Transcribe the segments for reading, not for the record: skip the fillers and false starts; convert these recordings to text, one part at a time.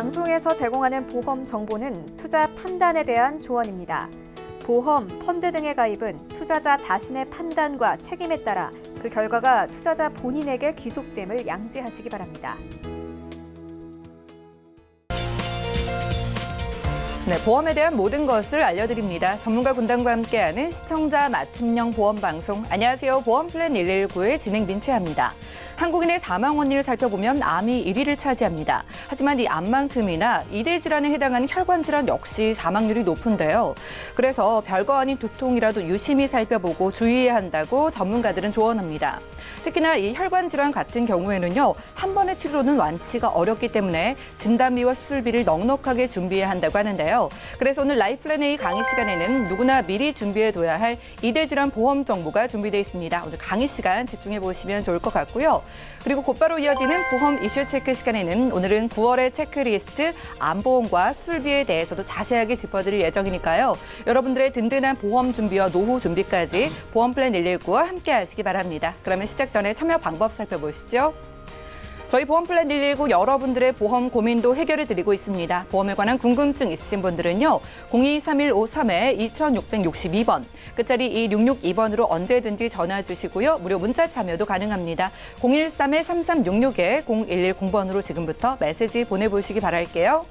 방송에서 제공하는 보험 정보는 투자 판단에 대한 조언입니다. 보험, 펀드 등의 가입은 투자자 자신의 판단과 책임에 따라 그 결과가 투자자 본인에게 귀속됨을 양지하시기 바랍니다. 네, 보험에 대한 모든 것을 알려드립니다. 전문가 군단과 함께하는 시청자 맞춤형 보험 방송. 안녕하세요. 보험플랜 119의 진행 민채합니다. 한국인의 사망 원인을 살펴보면 암이 1위를 차지합니다. 하지만 이 암만큼이나 이대 질환에 해당하는 혈관 질환 역시 사망률이 높은데요. 그래서 별거 아닌 두통이라도 유심히 살펴보고 주의해야 한다고 전문가들은 조언합니다. 특히나 이 혈관 질환 같은 경우에는요, 한 번의 치료로는 완치가 어렵기 때문에 진단비와 수술비를 넉넉하게 준비해야 한다고 하는데요. 그래서 오늘 라이플랜 A 강의 시간에는 누구나 미리 준비해둬야 할 이대 질환 보험 정보가 준비되어 있습니다. 오늘 강의 시간 집중해 보시면 좋을 것 같고요. 그리고 곧바로 이어지는 보험 이슈 체크 시간에는 오늘은 9월의 체크리스트 암보험과 수술비에 대해서도 자세하게 짚어드릴 예정이니까요. 여러분들의 든든한 보험 준비와 노후 준비까지 보험플랜 119와 함께 하시기 바랍니다. 그러면 시작 전에 참여 방법 살펴보시죠. 저희 보험플랜 119 여러분들의 보험 고민도 해결해 드리고 있습니다. 보험에 관한 궁금증 있으신 분들은요. 023153-2662번, 끝자리 2662번으로 언제든지 전화 주시고요. 무료 문자 참여도 가능합니다. 013-3366-0110번으로 지금부터 메시지 보내보시기 바랄게요.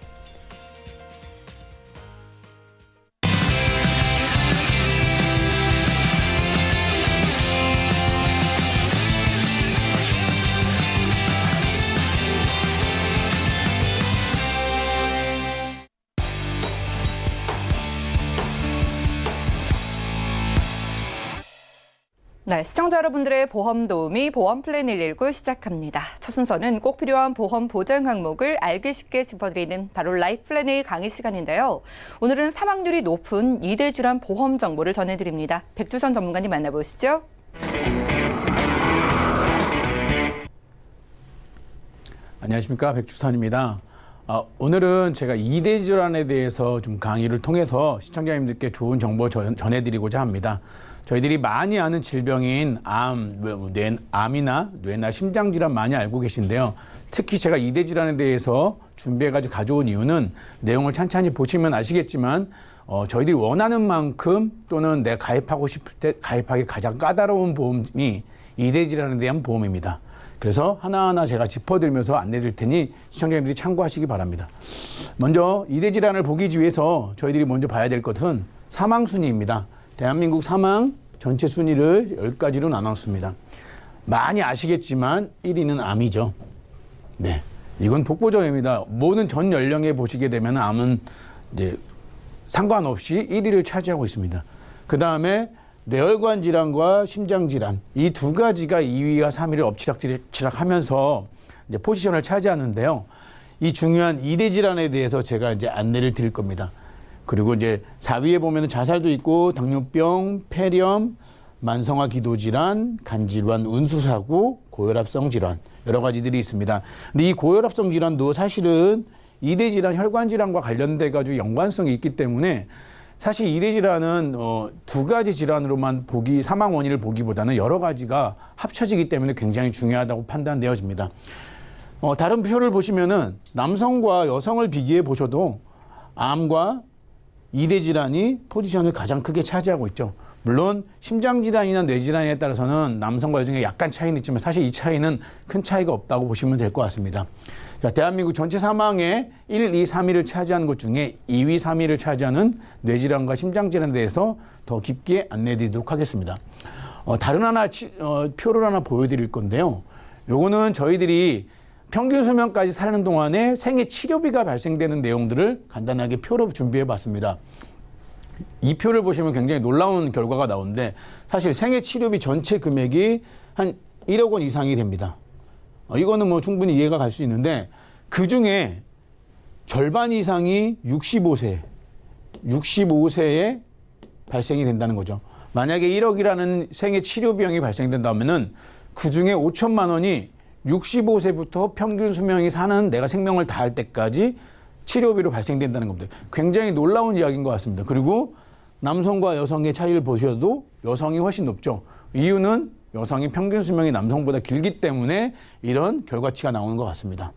네, 시청자 여러분들의 보험 도우미 보험플랜 119 시작합니다. 첫 순서는 꼭 필요한 보험 보장 항목을 알기 쉽게 짚어드리는 바로 라이플랜 A 강의 시간인데요. 오늘은 사망률이 높은 이대 질환 보험 정보를 전해드립니다. 백주선 전문가님 만나보시죠. 안녕하십니까, 백주선입니다. 오늘은 제가 이대 질환에 대해서 좀 강의를 통해서 시청자님들께 좋은 정보 전해드리고자 합니다. 저희들이 많이 아는 질병인 암이나 뇌나 심장질환 많이 알고 계신데요. 특히 제가 이대 질환에 대해서 준비해가지고 가져온 이유는 내용을 찬찬히 보시면 아시겠지만 저희들이 원하는 만큼 또는 내가 가입하고 싶을 때 가입하기 가장 까다로운 보험이 이대 질환에 대한 보험입니다. 그래서 하나하나 제가 짚어드리면서 안내드릴 테니 시청자님들이 참고하시기 바랍니다. 먼저 이대 질환을 보기 위해서 저희들이 먼저 봐야 될 것은 사망 순위입니다. 대한민국 사망 전체 순위를 10가지로 나눴습니다. 많이 아시겠지만 1위는 암이죠. 네, 이건 독보적입니다. 모든 전 연령에 보시게 되면 암은 이제 상관없이 1위를 차지하고 있습니다. 그 다음에 뇌혈관 질환과 심장 질환, 이 두 가지가 2위와 3위를 엎치락뒤락 하면서 이제 포지션을 차지하는데요. 이 중요한 이대 질환에 대해서 제가 이제 안내를 드릴 겁니다. 그리고 이제 4위에 보면 자살도 있고 당뇨병, 폐렴, 만성화 기도질환, 간질환, 운수사고, 고혈압성 질환 여러 가지들이 있습니다. 근데 이 고혈압성 질환도 사실은 이대 질환, 혈관 질환과 관련돼 가지고 연관성이 있기 때문에 사실 이대 질환은 두 가지 질환으로만 사망 원인을 보기보다는 여러 가지가 합쳐지기 때문에 굉장히 중요하다고 판단되어집니다. 다른 표를 보시면은 남성과 여성을 비교해 보셔도 암과 이대 질환이 포지션을 가장 크게 차지하고 있죠. 물론 심장질환이나 뇌질환에 따라서는 남성과 여성에 약간 차이는 있지만 사실 이 차이는 큰 차이가 없다고 보시면 될 것 같습니다. 자, 대한민국 전체 사망의 1, 2, 3위를 차지하는 것 중에 2위, 3위를 차지하는 뇌질환과 심장질환에 대해서 더 깊게 안내드리도록 하겠습니다. 다른 표를 하나 보여드릴 건데요. 요거는 저희들이 평균 수명까지 사는 동안에 생애 치료비가 발생되는 내용들을 간단하게 표로 준비해 봤습니다. 이 표를 보시면 굉장히 놀라운 결과가 나오는데 사실 생애 치료비 전체 금액이 한 1억 원 이상이 됩니다. 이거는 뭐 충분히 이해가 갈 수 있는데 그중에 절반 이상이 65세에 발생이 된다는 거죠. 만약에 1억이라는 생애 치료 비용이 발생된다면은 그중에 5천만 원이 65세부터 평균 수명이 사는 내가 생명을 다할 때까지 치료비로 발생된다는 겁니다. 굉장히 놀라운 이야기인 것 같습니다. 그리고 남성과 여성의 차이를 보셔도 여성이 훨씬 높죠. 이유는 여성이 평균 수명이 남성보다 길기 때문에 이런 결과치가 나오는 것 같습니다.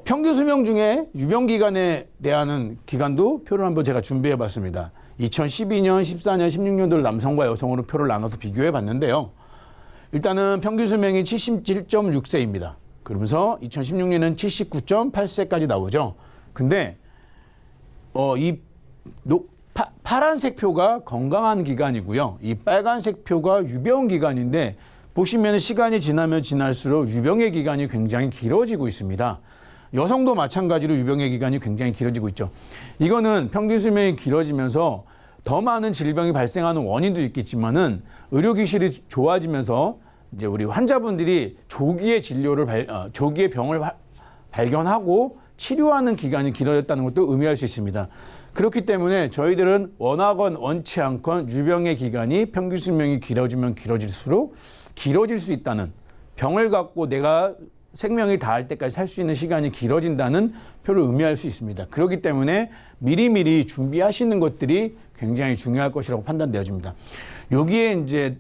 평균 수명 중에 유병 기간에 대한 기간도 표를 한번 제가 준비해 봤습니다. 2012년, 14년, 16년도를 남성과 여성으로 표를 나눠서 비교해 봤는데요. 일단은 평균 수명이 77.6세입니다. 그러면서 2016년은 79.8세까지 나오죠. 근데 파란색 표가 건강한 기간이고요. 이 빨간색 표가 유병 기간인데 보시면 시간이 지나면 지날수록 유병의 기간이 굉장히 길어지고 있습니다. 여성도 마찬가지로 유병의 기간이 굉장히 길어지고 있죠. 이거는 평균 수명이 길어지면서 더 많은 질병이 발생하는 원인도 있겠지만은 의료기술이 좋아지면서 이제 우리 환자분들이 조기에 조기에 병을 발견하고 치료하는 기간이 길어졌다는 것도 의미할 수 있습니다. 그렇기 때문에 저희들은 원하건 원치 않건 유병의 기간이 평균 수명이 길어지면 길어질수록 길어질 수 있다는, 병을 갖고 내가 생명이 다할 때까지 살 수 있는 시간이 길어진다는 표를 의미할 수 있습니다. 그렇기 때문에 미리미리 준비하시는 것들이 굉장히 중요할 것이라고 판단되어집니다. 여기에 이제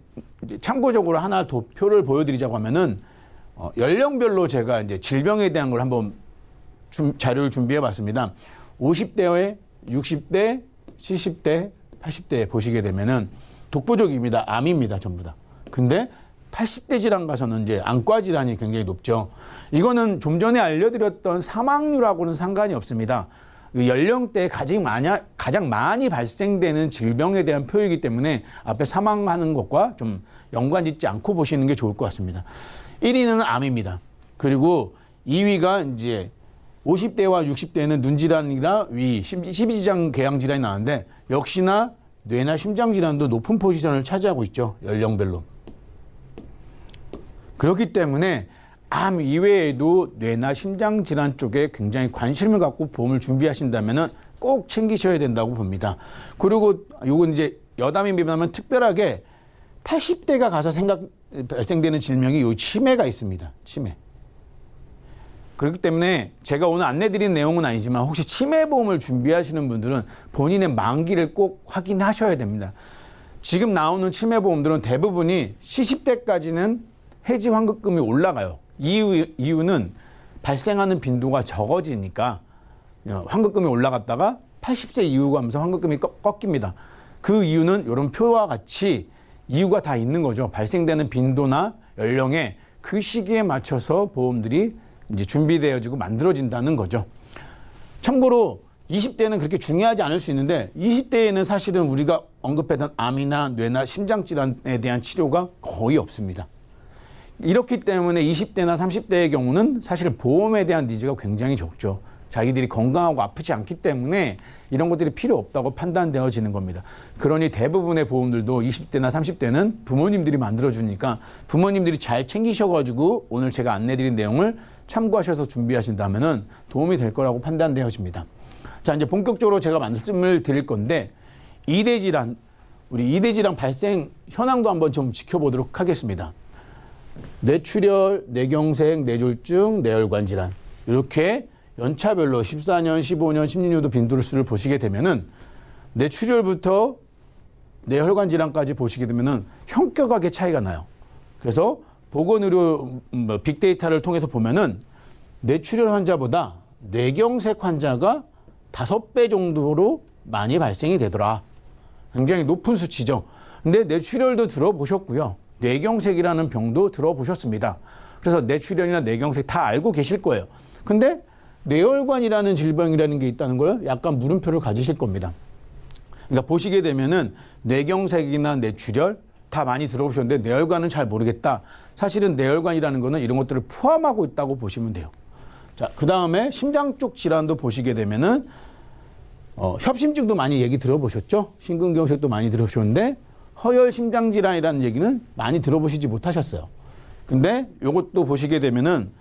참고적으로 하나 더 표를 보여드리자고 하면은 연령별로 제가 이제 질병에 대한 걸 한번 자료를 준비해 봤습니다. 50대에 60대, 70대, 80대 보시게 되면은 독보적입니다. 암입니다, 전부 다. 근데 80대 질환 가서는 이제 안과 질환이 굉장히 높죠. 이거는 좀 전에 알려드렸던 사망률하고는 상관이 없습니다. 연령대에 가장 많이 발생되는 질병에 대한 표이기 때문에 앞에 사망하는 것과 좀 연관 짓지 않고 보시는 게 좋을 것 같습니다. 1위는 암입니다. 그리고 2위가 이제 50대와 60대에는 눈질환이나 위, 십이지장 궤양 질환이 나는데 역시나 뇌나 심장 질환도 높은 포지션을 차지하고 있죠. 연령별로. 그렇기 때문에 암 이외에도 뇌나 심장 질환 쪽에 굉장히 관심을 갖고 보험을 준비하신다면은 꼭 챙기셔야 된다고 봅니다. 그리고 요건 이제 여담입니다만 특별하게 80대가 가서 발생되는 질병이 요 치매가 있습니다. 치매. 그렇기 때문에 제가 오늘 안내드린 내용은 아니지만 혹시 치매보험을 준비하시는 분들은 본인의 만기를 꼭 확인하셔야 됩니다. 지금 나오는 치매보험들은 대부분이 70대까지는 해지 환급금이 올라가요. 이유는 발생하는 빈도가 적어지니까 환급금이 올라갔다가 80세 이후 가면서 환급금이 꺾입니다. 그 이유는 이런 표와 같이 이유가 다 있는 거죠. 발생되는 빈도나 연령에 그 시기에 맞춰서 보험들이 이제 준비되어지고 만들어진다는 거죠. 참고로 20대는 그렇게 중요하지 않을 수 있는데 20대에는 사실은 우리가 언급했던 암이나 뇌나 심장 질환에 대한 치료가 거의 없습니다. 이렇기 때문에 20대나 30대의 경우는 사실 보험에 대한 니즈가 굉장히 적죠. 자기들이 건강하고 아프지 않기 때문에 이런 것들이 필요 없다고 판단되어지는 겁니다. 그러니 대부분의 보험들도 20대나 30대는 부모님들이 만들어주니까 부모님들이 잘 챙기셔가지고 오늘 제가 안내드린 내용을 참고하셔서 준비하신다면 도움이 될 거라고 판단되어집니다. 자, 이제 본격적으로 제가 말씀을 드릴 건데 우리 2대 질환 발생 현황도 한번 좀 지켜보도록 하겠습니다. 뇌출혈, 뇌경색, 뇌졸중, 뇌혈관 질환 이렇게 연차별로 14년, 15년, 16년도 빈도수를 보시게 되면은 뇌출혈부터 뇌혈관 질환까지 보시게 되면은 현격하게 차이가 나요. 그래서 보건의료 빅데이터를 통해서 보면은 뇌출혈 환자보다 뇌경색 환자가 5배 정도로 많이 발생이 되더라. 굉장히 높은 수치죠. 근데 뇌출혈도 들어보셨고요. 뇌경색이라는 병도 들어보셨습니다. 그래서 뇌출혈이나 뇌경색 다 알고 계실 거예요. 근데 뇌혈관이라는 질병이라는 게 있다는 걸 약간 물음표를 가지실 겁니다. 그러니까 보시게 되면은 뇌경색이나 뇌출혈 다 많이 들어보셨는데 뇌혈관은 잘 모르겠다. 사실은 뇌혈관이라는 거는 이런 것들을 포함하고 있다고 보시면 돼요. 자, 그 다음에 심장 쪽 질환도 보시게 되면은 협심증도 많이 얘기 들어보셨죠? 심근경색도 많이 들어보셨는데 허혈 심장 질환이라는 얘기는 많이 들어보시지 못하셨어요. 근데 이것도 보시게 되면은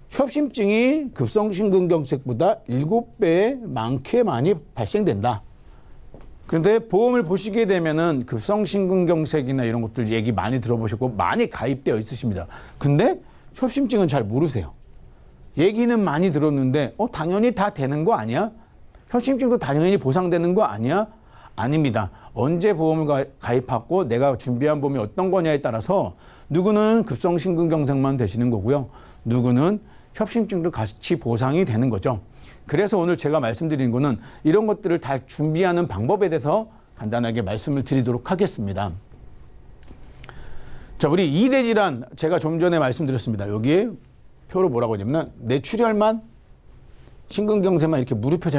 협심증이 급성심근경색보다 7배 많게 많이 발생된다. 그런데 보험을 보시게 되면은 급성심근경색이나 이런 것들 얘기 많이 들어보셨고 많이 가입되어 있으십니다. 근데 협심증은 잘 모르세요. 얘기는 많이 들었는데 당연히 다 되는 거 아니야? 협심증도 당연히 보상되는 거 아니야? 아닙니다. 언제 보험을 가입하고 내가 준비한 보험이 어떤 거냐에 따라서 누구는 급성심근경색만 되시는 거고요. 누구는 협심증도 같이 보상이 되는 거죠. 그래서 오늘 제가 말씀드린 거는 이런 것들을 다 준비하는 방법에 대해서 간단하게 말씀을 드리도록 하겠습니다. 자, 우리 2대 질환 제가 좀 전에 말씀드렸습니다. 여기에 표로 뭐라고 하냐면 뇌출혈만 심근경색만 이렇게 무릎에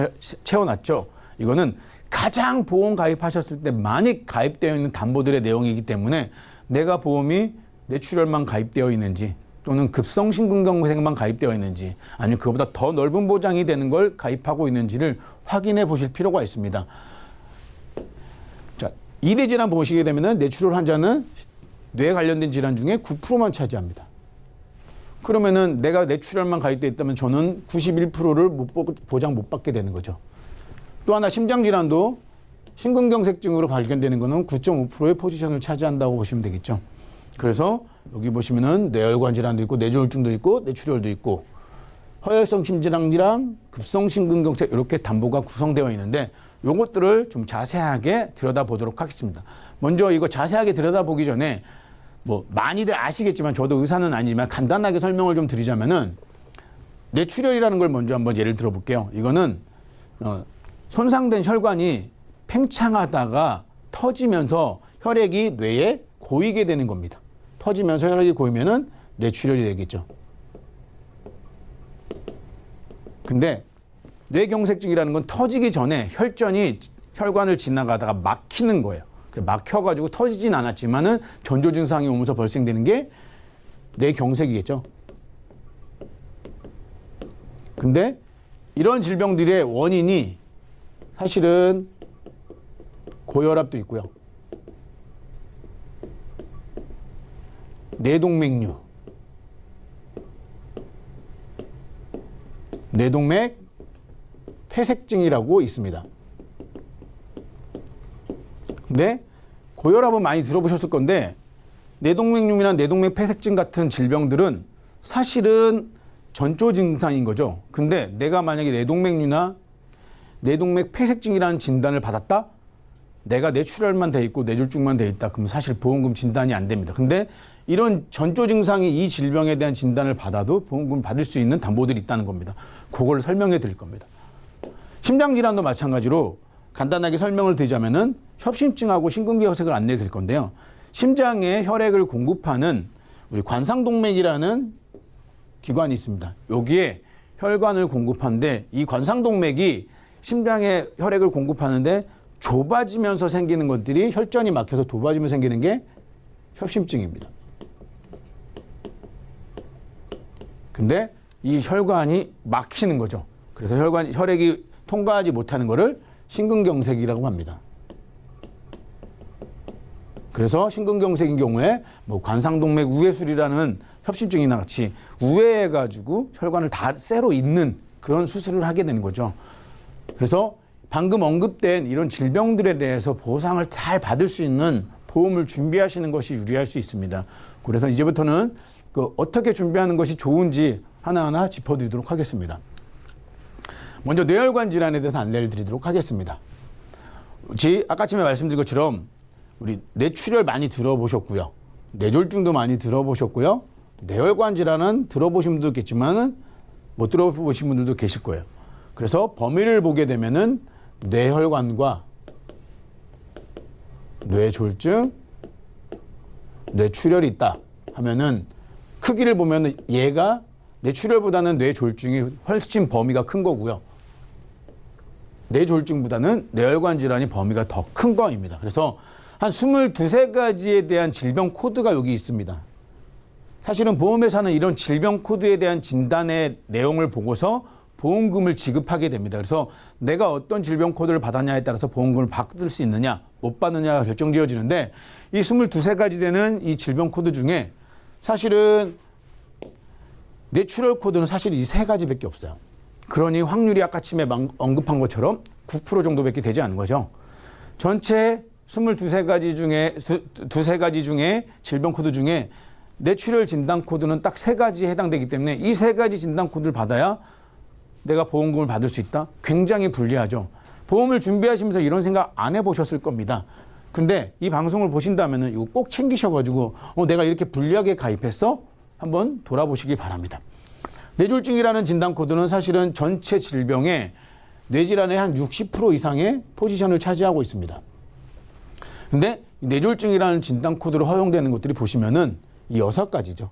채워놨죠. 이거는 가장 보험 가입하셨을 때 많이 가입되어 있는 담보들의 내용이기 때문에 내가 보험이 뇌출혈만 가입되어 있는지 또는 급성 심근경색만 가입되어 있는지 아니면 그보다 더 넓은 보장이 되는 걸 가입하고 있는지를 확인해 보실 필요가 있습니다. 자, 2대 질환 보시게 되면 뇌출혈 환자는 뇌에 관련된 질환 중에 9%만 차지합니다. 그러면은 내가 뇌출혈만 가입되어 있다면 저는 91%를 보장 못 받게 되는 거죠. 또 하나 심장질환도 심근경색증으로 발견되는 것은 9.5%의 포지션을 차지한다고 보시면 되겠죠. 그래서 여기 보시면은 뇌혈관 질환도 있고 뇌졸중도 있고 뇌출혈도 있고 허혈성 심장질환, 급성 심근경색 이렇게 담보가 구성되어 있는데 요것들을 좀 자세하게 들여다보도록 하겠습니다. 먼저 이거 자세하게 들여다보기 전에 뭐 많이들 아시겠지만 저도 의사는 아니지만 간단하게 설명을 좀 드리자면은 뇌출혈이라는 걸 먼저 한번 예를 들어 볼게요. 이거는 손상된 혈관이 팽창하다가 터지면서 혈액이 뇌에 고이게 되는 겁니다. 터지면서 혈액이 고이면은 뇌출혈이 되겠죠. 근데 뇌경색증이라는 건 터지기 전에 혈전이 혈관을 지나가다가 막히는 거예요. 막혀가지고 터지진 않았지만은 전조 증상이 오면서 발생되는 게 뇌경색이겠죠. 근데 이런 질병들의 원인이 사실은 고혈압도 있고요. 뇌동맥류, 뇌동맥 폐색증이라고 있습니다. 근데 고혈압은 많이 들어보셨을 건데 뇌동맥류나 뇌동맥 폐색증 같은 질병들은 사실은 전조 증상인 거죠. 근데 내가 만약에 뇌동맥류나 뇌동맥 폐색증이라는 진단을 받았다? 내가 뇌출혈만 돼 있고 뇌졸중만 돼 있다. 그럼 사실 보험금 진단이 안 됩니다. 근데 이런 전조 증상이 이 질병에 대한 진단을 받아도 보험금 받을 수 있는 담보들이 있다는 겁니다. 그걸 설명해 드릴 겁니다. 심장질환도 마찬가지로 간단하게 설명을 드리자면은 협심증하고 심근경색을 안내해 드릴 건데요. 심장에 혈액을 공급하는 우리 관상동맥이라는 기관이 있습니다. 여기에 혈관을 공급하는데 이 관상동맥이 심장에 혈액을 공급하는데 좁아지면서 생기는 것들이 혈전이 막혀서 좁아지면서 생기는 게 협심증입니다. 근데 이 혈관이 막히는 거죠. 그래서 혈액이 통과하지 못하는 것을 심근경색이라고 합니다. 그래서 심근경색인 경우에 뭐 관상동맥 우회술이라는 협심증이나 같이 우회해가지고 혈관을 다 쇠로 잇는 그런 수술을 하게 되는 거죠. 그래서 방금 언급된 이런 질병들에 대해서 보상을 잘 받을 수 있는 보험을 준비하시는 것이 유리할 수 있습니다. 그래서 이제부터는 어떻게 준비하는 것이 좋은지 하나하나 짚어드리도록 하겠습니다. 먼저 뇌혈관 질환에 대해서 안내를 드리도록 하겠습니다. 아까쯤에 말씀드린 것처럼 우리 뇌출혈 많이 들어보셨고요. 뇌졸중도 많이 들어보셨고요. 뇌혈관 질환은 들어보신 분도 있겠지만 못 들어보신 분들도 계실 거예요. 그래서 범위를 보게 되면은 뇌혈관과 뇌졸중, 뇌출혈이 있다 하면은 크기를 보면은 얘가 뇌출혈보다는 뇌졸중이 훨씬 범위가 큰 거고요. 뇌졸중보다는 뇌혈관 질환이 범위가 더 큰 거입니다. 그래서 한 22가지에 대한 질병 코드가 여기 있습니다. 사실은 보험회사는 이런 질병 코드에 대한 진단의 내용을 보고서 보험금을 지급하게 됩니다. 그래서 내가 어떤 질병 코드를 받았냐에 따라서 보험금을 받을 수 있느냐 못 받느냐가 결정지어지는데 이 22가지 되는 이 질병 코드 중에 사실은 뇌출혈 코드는 사실 이 3가지밖에 없어요. 그러니 확률이 아까 아침에 언급한 것처럼 9% 정도밖에 되지 않은 거죠. 전체 22가지 중에 두세 가지 중에 질병 코드 중에 뇌출혈 진단 코드는 딱 3가지에 해당되기 때문에 이 3가지 진단 코드를 받아야 내가 보험금을 받을 수 있다? 굉장히 불리하죠. 보험을 준비하시면서 이런 생각 안 해보셨을 겁니다. 근데 이 방송을 보신다면 이거 꼭 챙기셔가지고 내가 이렇게 불리하게 가입했어? 한번 돌아보시기 바랍니다. 뇌졸중이라는 진단 코드는 사실은 전체 질병의 뇌질환의 한 60% 이상의 포지션을 차지하고 있습니다. 근데 뇌졸중이라는 진단 코드로 허용되는 것들이 보시면은 이 6가지죠.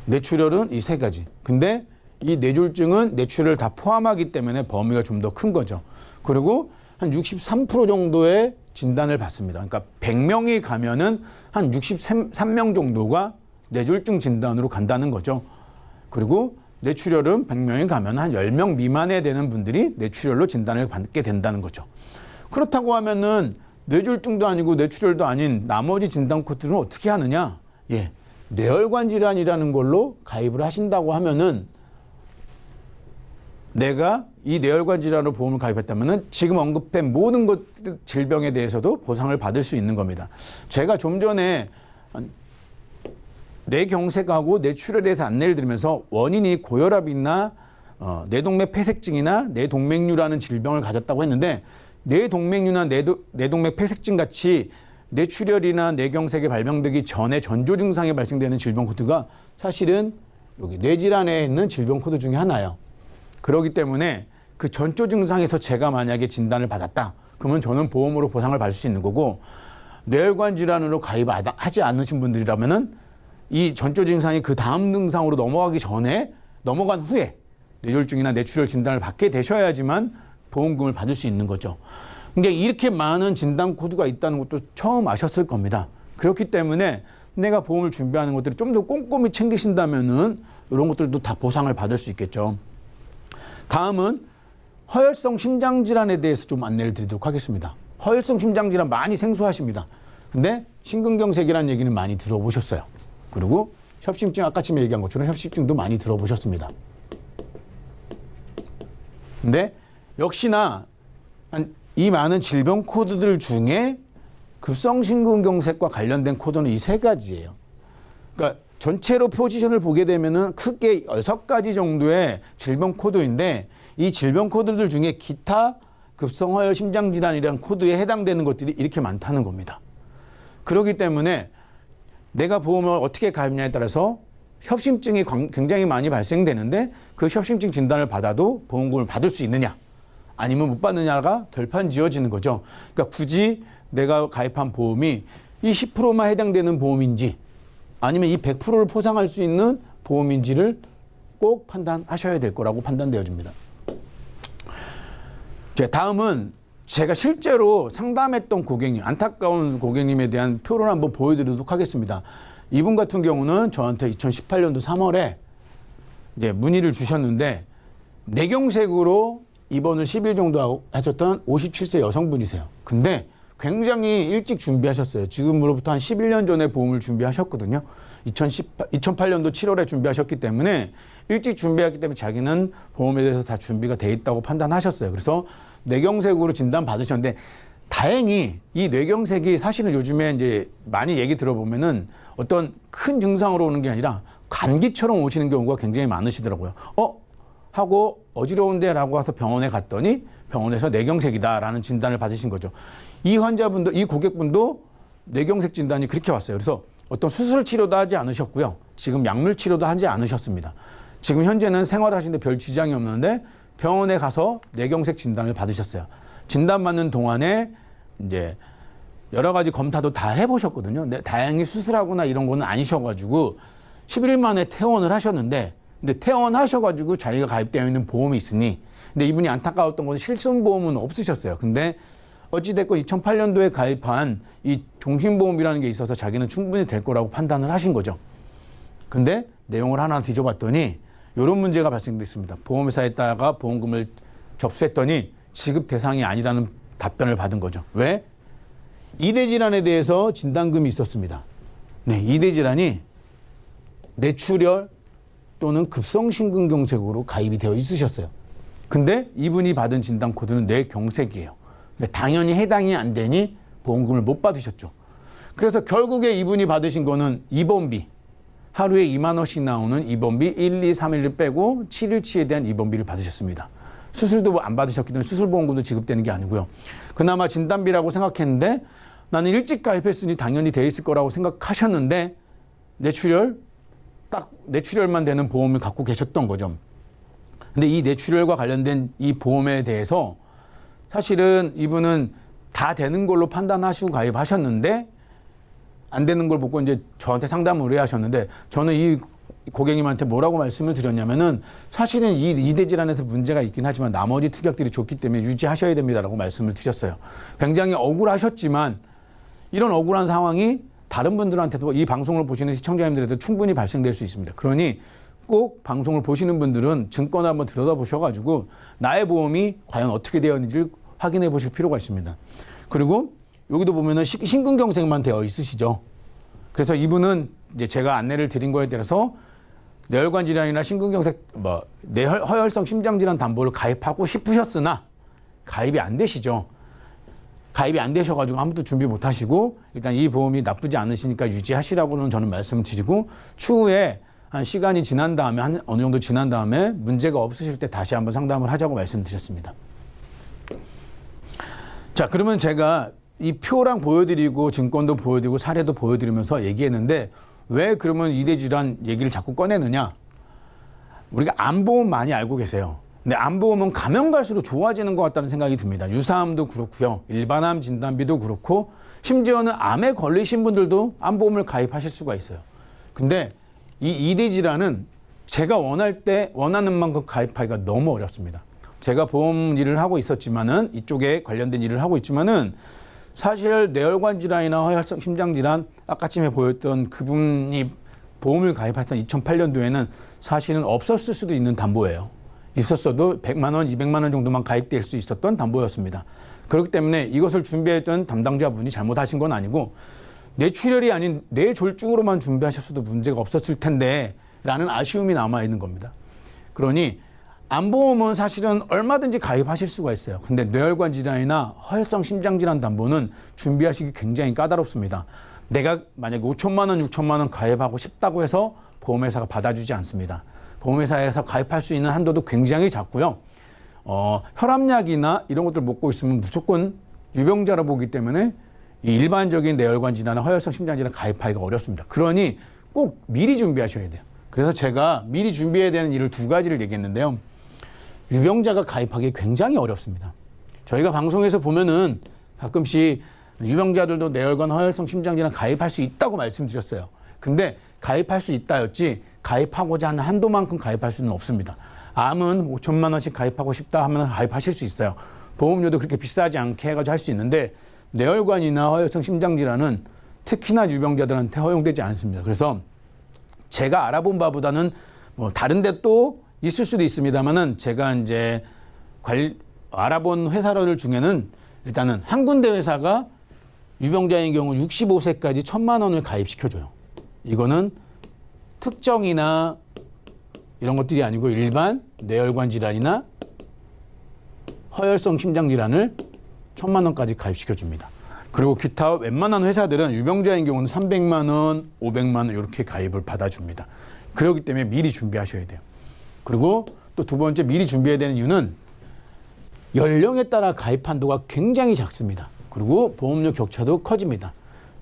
뇌출혈은 이 3가지. 근데 이 뇌졸중은 뇌출혈을 다 포함하기 때문에 범위가 좀 더 큰 거죠. 그리고 한 63% 정도의 진단을 받습니다. 그러니까 100명이 가면은 한 63명 정도가 뇌졸중 진단으로 간다는 거죠. 그리고 뇌출혈은 100명이 가면 한 10명 미만에 되는 분들이 뇌출혈로 진단을 받게 된다는 거죠. 그렇다고 하면은 뇌졸중도 아니고 뇌출혈도 아닌 나머지 진단 코드는 어떻게 하느냐? 예. 뇌혈관 질환이라는 걸로 가입을 하신다고 하면은 내가 이 뇌혈관 질환으로 보험을 가입했다면은 지금 언급된 모든 질병에 대해서도 보상을 받을 수 있는 겁니다. 제가 좀 전에 뇌경색하고 뇌출혈에 대해서 안내를 드리면서 원인이 고혈압이나 뇌동맥 폐색증이나 뇌동맥류라는 질병을 가졌다고 했는데 뇌동맥류나 뇌동맥 폐색증 같이 뇌출혈이나 뇌경색이 발병되기 전에 전조 증상이 발생되는 질병 코드가 사실은 여기 뇌질환에 있는 질병 코드 중에 하나예요. 그렇기 때문에 그 전조 증상에서 제가 만약에 진단을 받았다. 그러면 저는 보험으로 보상을 받을 수 있는 거고 뇌혈관 질환으로 가입하지 않으신 분들이라면은 이 전조 증상이 그 다음 증상으로 넘어간 후에 뇌졸중이나 뇌출혈 진단을 받게 되셔야지만 보험금을 받을 수 있는 거죠. 그러니까 이렇게 많은 진단 코드가 있다는 것도 처음 아셨을 겁니다. 그렇기 때문에 내가 보험을 준비하는 것들을 좀 더 꼼꼼히 챙기신다면은 이런 것들도 다 보상을 받을 수 있겠죠. 다음은 허혈성 심장질환에 대해서 좀 안내를 드리도록 하겠습니다. 허혈성 심장질환 많이 생소하십니다. 근데 심근경색이라는 얘기는 많이 들어보셨어요. 그리고 협심증, 아까 지금 얘기한 것처럼 협심증도 많이 들어보셨습니다. 근데 역시나 이 많은 질병 코드들 중에 급성심근경색과 관련된 코드는 이 3가지예요. 그러니까 전체로 포지션을 보게 되면은 크게 6가지 정도의 질병 코드인데 이 질병 코드들 중에 기타 급성허혈 심장질환이라는 코드에 해당되는 것들이 이렇게 많다는 겁니다. 그렇기 때문에 내가 보험을 어떻게 가입냐에 따라서 협심증이 굉장히 많이 발생되는데 그 협심증 진단을 받아도 보험금을 받을 수 있느냐 아니면 못 받느냐가 결판 지어지는 거죠. 그러니까 굳이 내가 가입한 보험이 이 10%만 해당되는 보험인지 아니면 이 100%를 포상할 수 있는 보험인지를 꼭 판단하셔야 될 거라고 판단되어집니다. 다음은 제가 실제로 상담했던 고객님, 안타까운 고객님에 대한 표를 한번 보여드리도록 하겠습니다. 이분 같은 경우는 저한테 2018년도 3월에 이제 문의를 주셨는데 뇌경색으로 입원을 10일 정도 하셨던 57세 여성분이세요. 근데 굉장히 일찍 준비하셨어요. 지금으로부터 한 11년 전에 보험을 준비하셨거든요. 2008년도 7월에 준비하셨기 때문에 일찍 준비했기 때문에 자기는 보험에 대해서 다 준비가 돼 있다고 판단하셨어요. 그래서 뇌경색으로 진단 받으셨는데 다행히 이 뇌경색이 사실은 요즘에 이제 많이 얘기 들어보면은 어떤 큰 증상으로 오는 게 아니라 감기처럼 오시는 경우가 굉장히 많으시더라고요. 하고 어지러운데 라고 해서 병원에 갔더니 병원에서 뇌경색이다라는 진단을 받으신 거죠. 이 환자분도, 이 고객분도 뇌경색 진단이 그렇게 왔어요. 그래서 어떤 수술 치료도 하지 않으셨고요. 지금 약물 치료도 하지 않으셨습니다. 지금 현재는 생활하시는데 별 지장이 없는데 병원에 가서 뇌경색 진단을 받으셨어요. 진단받는 동안에 이제 여러 가지 검사도 다 해보셨거든요. 근데 다행히 수술하거나 이런 거는 아니셔가지고 10일 만에 퇴원을 하셨는데 근데 퇴원하셔가지고 자기가 가입되어 있는 보험이 있으니 근데 이분이 안타까웠던 건 실손보험은 없으셨어요. 근데 어찌됐건 2008년도에 가입한 이 종신보험이라는 게 있어서 자기는 충분히 될 거라고 판단을 하신 거죠. 근데 내용을 하나 뒤져봤더니 이런 문제가 발생됐습니다. 보험회사에다가 보험금을 접수했더니 지급 대상이 아니라는 답변을 받은 거죠. 왜? 이대질환에 대해서 진단금이 있었습니다. 네, 이대질환이 뇌출혈 또는 급성심근경색으로 가입이 되어 있으셨어요. 근데 이분이 받은 진단 코드는 뇌경색이에요. 당연히 해당이 안 되니 보험금을 못 받으셨죠. 그래서 결국에 이분이 받으신 거는 입원비. 하루에 2만 원씩 나오는 입원비 1, 2, 3일을 빼고 7일치에 대한 입원비를 받으셨습니다. 수술도 안 받으셨기 때문에 수술보험금도 지급되는 게 아니고요. 그나마 진단비라고 생각했는데 나는 일찍 가입했으니 당연히 돼 있을 거라고 생각하셨는데 뇌출혈 딱 뇌출혈만 되는 보험을 갖고 계셨던 거죠. 근데 이 뇌출혈과 관련된 이 보험에 대해서 사실은 이분은 다 되는 걸로 판단하시고 가입하셨는데 안 되는 걸 보고 이제 저한테 상담을 의뢰하셨는데 저는 이 고객님한테 뭐라고 말씀을 드렸냐면은 사실은 이 이대 질환에서 문제가 있긴 하지만 나머지 특약들이 좋기 때문에 유지하셔야 됩니다라고 말씀을 드렸어요. 굉장히 억울하셨지만 이런 억울한 상황이 다른 분들한테도 이 방송을 보시는 시청자님들에도 충분히 발생될 수 있습니다. 그러니 꼭 방송을 보시는 분들은 증권을 한번 들여다보셔가지고 나의 보험이 과연 어떻게 되었는지를 확인해 보실 필요가 있습니다. 그리고 여기도 보면은 심근경색만 되어 있으시죠. 그래서 이분은 이제 제가 안내를 드린 거에 따라서 뇌혈관 질환이나 심근경색, 뇌허혈성 심장질환 담보를 가입하고 싶으셨으나 가입이 안 되시죠. 가입이 안 되셔가지고 아무도 준비 못 하시고 일단 이 보험이 나쁘지 않으시니까 유지하시라고는 저는 말씀드리고 추후에 한 시간이 지난 다음에 어느 정도 지난 다음에 문제가 없으실 때 다시 한번 상담을 하자고 말씀드렸습니다. 자, 그러면 제가 이 표랑 보여드리고 증권도 보여드리고 사례도 보여드리면서 얘기했는데 왜 그러면 이대 질환 얘기를 자꾸 꺼내느냐? 우리가 암보험 많이 알고 계세요. 근데 암보험은 가면 갈수록 좋아지는 것 같다는 생각이 듭니다. 유사암도 그렇고요. 일반암 진단비도 그렇고 심지어는 암에 걸리신 분들도 암보험을 가입하실 수가 있어요. 근데 이 이대 질환은 제가 원할 때 원하는 만큼 가입하기가 너무 어렵습니다. 제가 보험 일을 하고 있었지만은 이쪽에 관련된 일을 하고 있지만은 사실 뇌혈관 질환이나 허혈성 심장질환 아까쯤에 보였던 그분이 보험을 가입했던 2008년도에는 사실은 없었을 수도 있는 담보예요. 있었어도 100만 원, 200만 원 정도만 가입될 수 있었던 담보였습니다. 그렇기 때문에 이것을 준비했던 담당자분이 잘못하신 건 아니고 뇌출혈이 아닌 뇌졸중으로만 준비하셨어도 문제가 없었을 텐데 라는 아쉬움이 남아있는 겁니다. 그러니 암보험은 사실은 얼마든지 가입하실 수가 있어요. 근데 뇌혈관 질환이나 허혈성 심장질환 담보는 준비하시기 굉장히 까다롭습니다. 내가 만약에 5천만 원, 6천만 원 가입하고 싶다고 해서 보험회사가 받아주지 않습니다. 보험회사에서 가입할 수 있는 한도도 굉장히 작고요. 혈압약이나 이런 것들 먹고 있으면 무조건 유병자로 보기 때문에 이 일반적인 뇌혈관 질환이나 허혈성 심장질환 가입하기가 어렵습니다. 그러니 꼭 미리 준비하셔야 돼요. 그래서 제가 미리 준비해야 되는 일을 두 가지를 얘기했는데요. 유병자가 가입하기 굉장히 어렵습니다. 저희가 방송에서 보면은 가끔씩 유병자들도 뇌혈관 허혈성 심장질환 가입할 수 있다고 말씀드렸어요. 근데 가입할 수 있다였지 가입하고자 하는 한도만큼 가입할 수는 없습니다. 암은 5천만 원씩 가입하고 싶다 하면 가입하실 수 있어요. 보험료도 그렇게 비싸지 않게 해가지고 할 수 있는데 뇌혈관이나 허혈성 심장질환은 특히나 유병자들한테 허용되지 않습니다. 그래서 제가 알아본 바보다는 뭐 다른 데 또 있을 수도 있습니다만은 제가 이제 알아본 회사들 중에는 일단은 한 군데 회사가 유병자인 경우 65세까지 1,000만 원을 가입시켜줘요. 이거는 특정이나 이런 것들이 아니고 일반 뇌혈관 질환이나 허혈성 심장 질환을 1,000만 원까지 가입시켜줍니다. 그리고 기타 웬만한 회사들은 유병자인 경우는 300만 원, 500만 원 이렇게 가입을 받아줍니다. 그렇기 때문에 미리 준비하셔야 돼요. 그리고 또 두 번째 미리 준비해야 되는 이유는 연령에 따라 가입 한도가 굉장히 작습니다. 그리고 보험료 격차도 커집니다.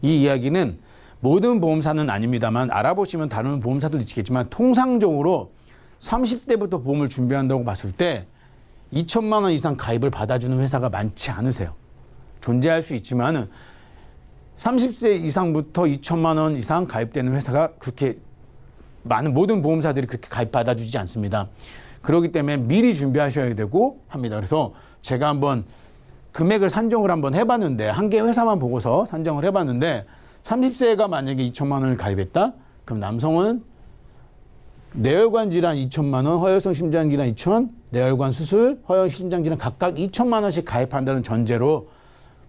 이 이야기는 모든 보험사는 아닙니다만 알아보시면 다른 보험사들도 있겠지만 통상적으로 30대부터 보험을 준비한다고 봤을 때 2천만 원 이상 가입을 받아주는 회사가 많지 않으세요. 존재할 수 있지만은 30세 이상부터 2천만 원 이상 가입되는 회사가 그렇게 많은 모든 보험사들이 그렇게 가입 받아주지 않습니다. 그렇기 때문에 미리 준비하셔야 되고 합니다. 그래서 제가 한번 금액을 산정을 한번 해봤는데 한 개 회사만 보고서 산정을 해봤는데 30세가 만약에 2천만 원을 가입했다? 그럼 남성은 뇌혈관 질환 2천만 원, 허혈성 심장 질환 2천, 뇌혈관 수술, 허혈 심장 질환 각각 2천만 원씩 가입한다는 전제로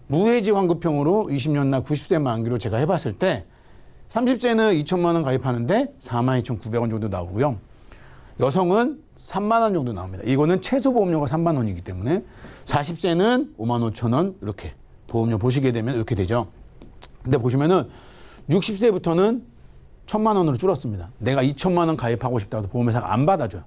무해지 환급형으로 20년 나 90세 만기로 제가 해봤을 때 30세는 2천만 원 가입하는데 42,900원 정도 나오고요. 여성은 3만 원 정도 나옵니다. 이거는 최소 보험료가 3만 원이기 때문에 40세는 5만 5천 원 이렇게 보험료 보시게 되면 이렇게 되죠. 근데 보시면은 60세부터는 1,000만 원으로 줄었습니다. 내가 2천만 원 가입하고 싶다고 보험회사가 안 받아줘요.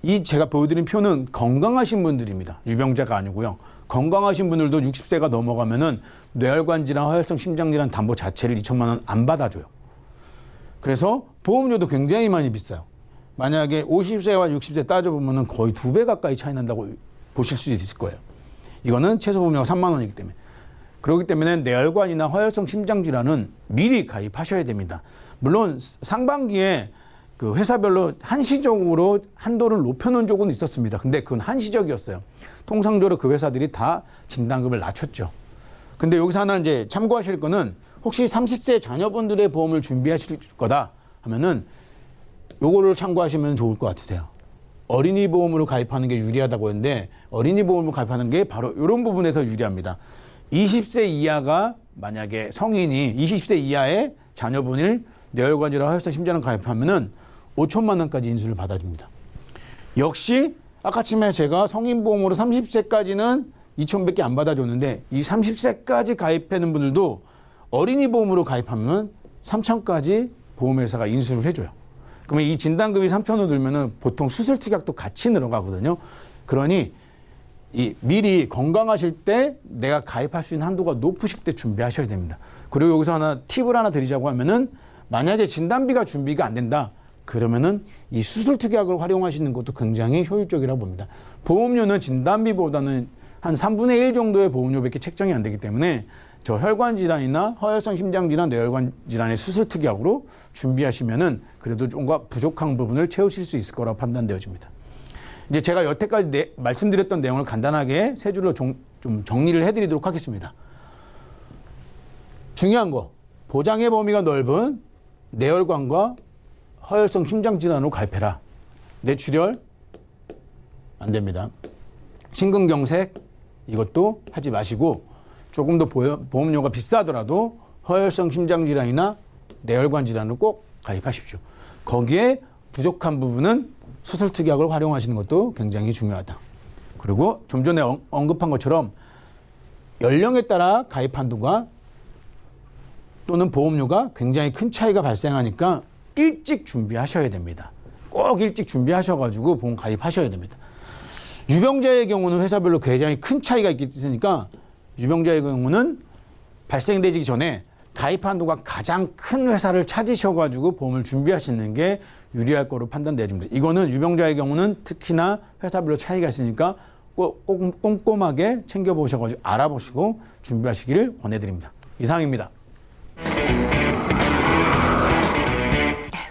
이 제가 보여드린 표는 건강하신 분들입니다. 유병자가 아니고요. 건강하신 분들도 60세가 넘어가면은 뇌혈관 질환, 허혈성 심장 질환 담보 자체를 2천만 원 안 받아줘요. 그래서 보험료도 굉장히 많이 비싸요. 만약에 50세와 60세 따져보면 거의 2배 가까이 차이 난다고 보실 수 있을 거예요. 이거는 최소 보험료가 3만 원이기 때문에. 그렇기 때문에 뇌혈관이나 허혈성 심장질환은 미리 가입하셔야 됩니다. 물론 상반기에 그 회사별로 한시적으로 한도를 높여놓은 적은 있었습니다. 근데 그건 한시적이었어요. 통상적으로 그 회사들이 다 진단금을 낮췄죠. 근데 여기서 하나 이제 참고하실 거는 혹시 30세 자녀분들의 보험을 준비하실 거다 하면은 요거를 참고하시면 좋을 것 같으세요. 어린이 보험으로 가입하는 게 유리하다고 했는데 어린이 보험으로 가입하는 게 바로 이런 부분에서 유리합니다. 20세 이하가 만약에 성인이 20세 이하의 자녀분을 뇌혈관 질환, 허혈성 심장을 가입하면은 5천만 원까지 인수를 받아줍니다. 역시 아까 처음에 제가 성인 보험으로 30세까지는 2천밖에 안 받아줬는데 이 30세까지 가입하는 분들도 어린이 보험으로 가입하면 3천까지 보험회사가 인수를 해줘요. 그러면 이 진단금이 3천원 들면은 보통 수술 특약도 같이 늘어가거든요. 그러니 이 미리 건강하실 때 내가 가입할 수 있는 한도가 높으실 때 준비하셔야 됩니다. 그리고 여기서 하나 팁을 하나 드리자고 하면은 만약에 진단비가 준비가 안 된다. 그러면은 이 수술 특약을 활용하시는 것도 굉장히 효율적이라고 봅니다. 보험료는 진단비보다는 한 3분의 1 정도의 보험료밖에 책정이 안 되기 때문에 저 혈관 질환이나 허혈성 심장 질환, 뇌혈관 질환의 수술 특약으로 준비하시면은 그래도 좀과 부족한 부분을 채우실 수 있을 거라고 판단되어집니다. 이제 제가 여태까지 말씀드렸던 내용을 간단하게 세 줄로 좀 정리를 해드리도록 하겠습니다. 중요한 거, 보장의 범위가 넓은 뇌혈관과 허혈성 심장 질환으로 가입해라. 뇌출혈 안 됩니다. 심근경색 이것도 하지 마시고 조금 더 보험료가 비싸더라도 허혈성 심장 질환이나 뇌혈관 질환으로 꼭 가입하십시오. 거기에 부족한 부분은 수술 특약을 활용하시는 것도 굉장히 중요하다. 그리고 좀 전에 언급한 것처럼 연령에 따라 가입 한도가 또는 보험료가 굉장히 큰 차이가 발생하니까 일찍 준비하셔야 됩니다. 꼭 일찍 준비하셔가지고 보험 가입하셔야 됩니다. 유병자의 경우는 회사별로 굉장히 큰 차이가 있으니까 유병자의 경우는 발생되기 전에 가입 한도가 가장 큰 회사를 찾으셔가지고 보험을 준비하시는 게 유리할 거로 판단되어집니다. 이거는 유병자의 경우는 특히나 회사별로 차이가 있으니까 꼭 꼼꼼하게 챙겨보셔가지고 알아보시고 준비하시기를 권해드립니다. 이상입니다.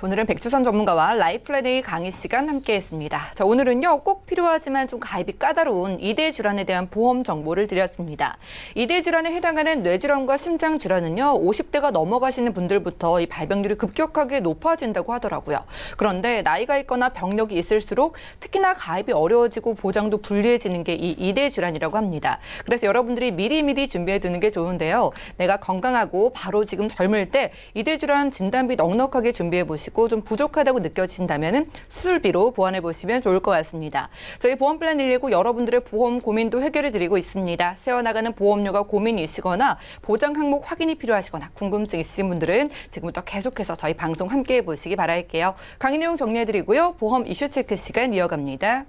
오늘은 백주선 전문가와 라이플랜의 강의 시간 함께했습니다. 자, 오늘은요 꼭 필요하지만 좀 가입이 까다로운 2대 질환에 대한 보험 정보를 드렸습니다. 2대 질환에 해당하는 뇌질환과 심장질환은요 50대가 넘어가시는 분들부터 이 발병률이 급격하게 높아진다고 하더라고요. 그런데 나이가 있거나 병력이 있을수록 특히나 가입이 어려워지고 보장도 불리해지는 게 이 2대 질환이라고 합니다. 그래서 여러분들이 미리미리 준비해두는 게 좋은데요. 내가 건강하고 바로 지금 젊을 때 2대 질환 진단비 넉넉하게 준비해보시고 좀 부족하다고 느껴지신다면 수술비로 보완해 보시면 좋을 것 같습니다. 저희 보험플랜 119 여러분들의 보험 고민도 해결해 드리고 있습니다. 세워나가는 보험료가 고민이시거나 보장 항목 확인이 필요하시거나 궁금증 있으신 분들은 지금부터 계속해서 저희 방송 함께해 보시기 바랄게요. 강의 내용 정리해 드리고요. 보험 이슈 체크 시간 이어갑니다.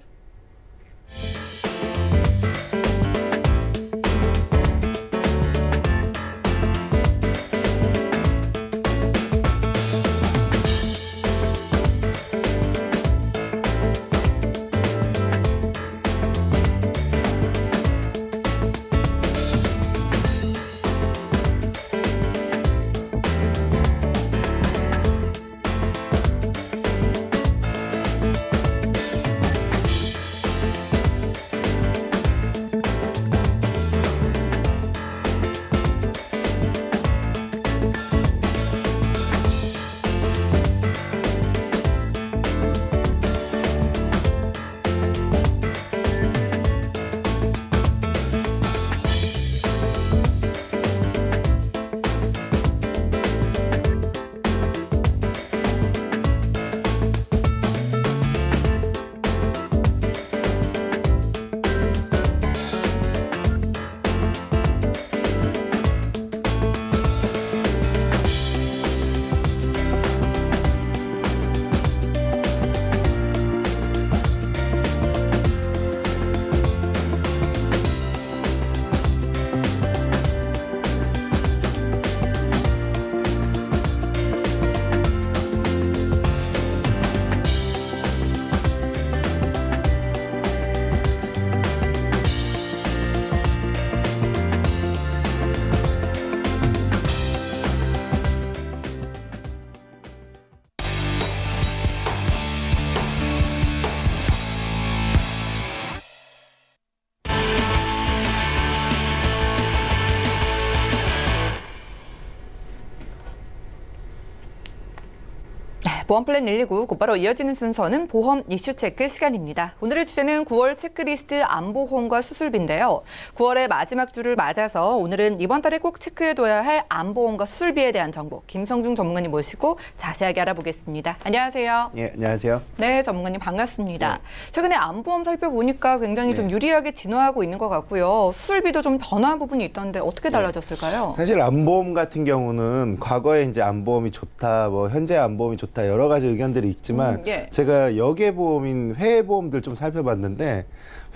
보험 플랜 119 곧바로 이어지는 순서는 보험 이슈 체크 시간입니다. 오늘의 주제는 9월 체크리스트 암보험과 수술비인데요. 9월의 마지막 주를 맞아서 오늘은 이번 달에 꼭 체크해둬야 할 암보험과 수술비에 대한 정보 김성중 전문가님 모시고 자세하게 알아보겠습니다. 안녕하세요. 예, 안녕하세요. 네, 전문가님 반갑습니다. 최근에 암보험 살펴보니까 굉장히 좀 유리하게 진화하고 있는 것 같고요. 수술비도 좀 변화한 부분이 있던데 어떻게 달라졌을까요? 사실 암보험 같은 경우는 과거에 이제 암보험이 좋다, 뭐 현재 암보험이 좋다 여러 가지 의견들이 있지만 예. 제가 여계보험인 회해보험들 좀 살펴봤는데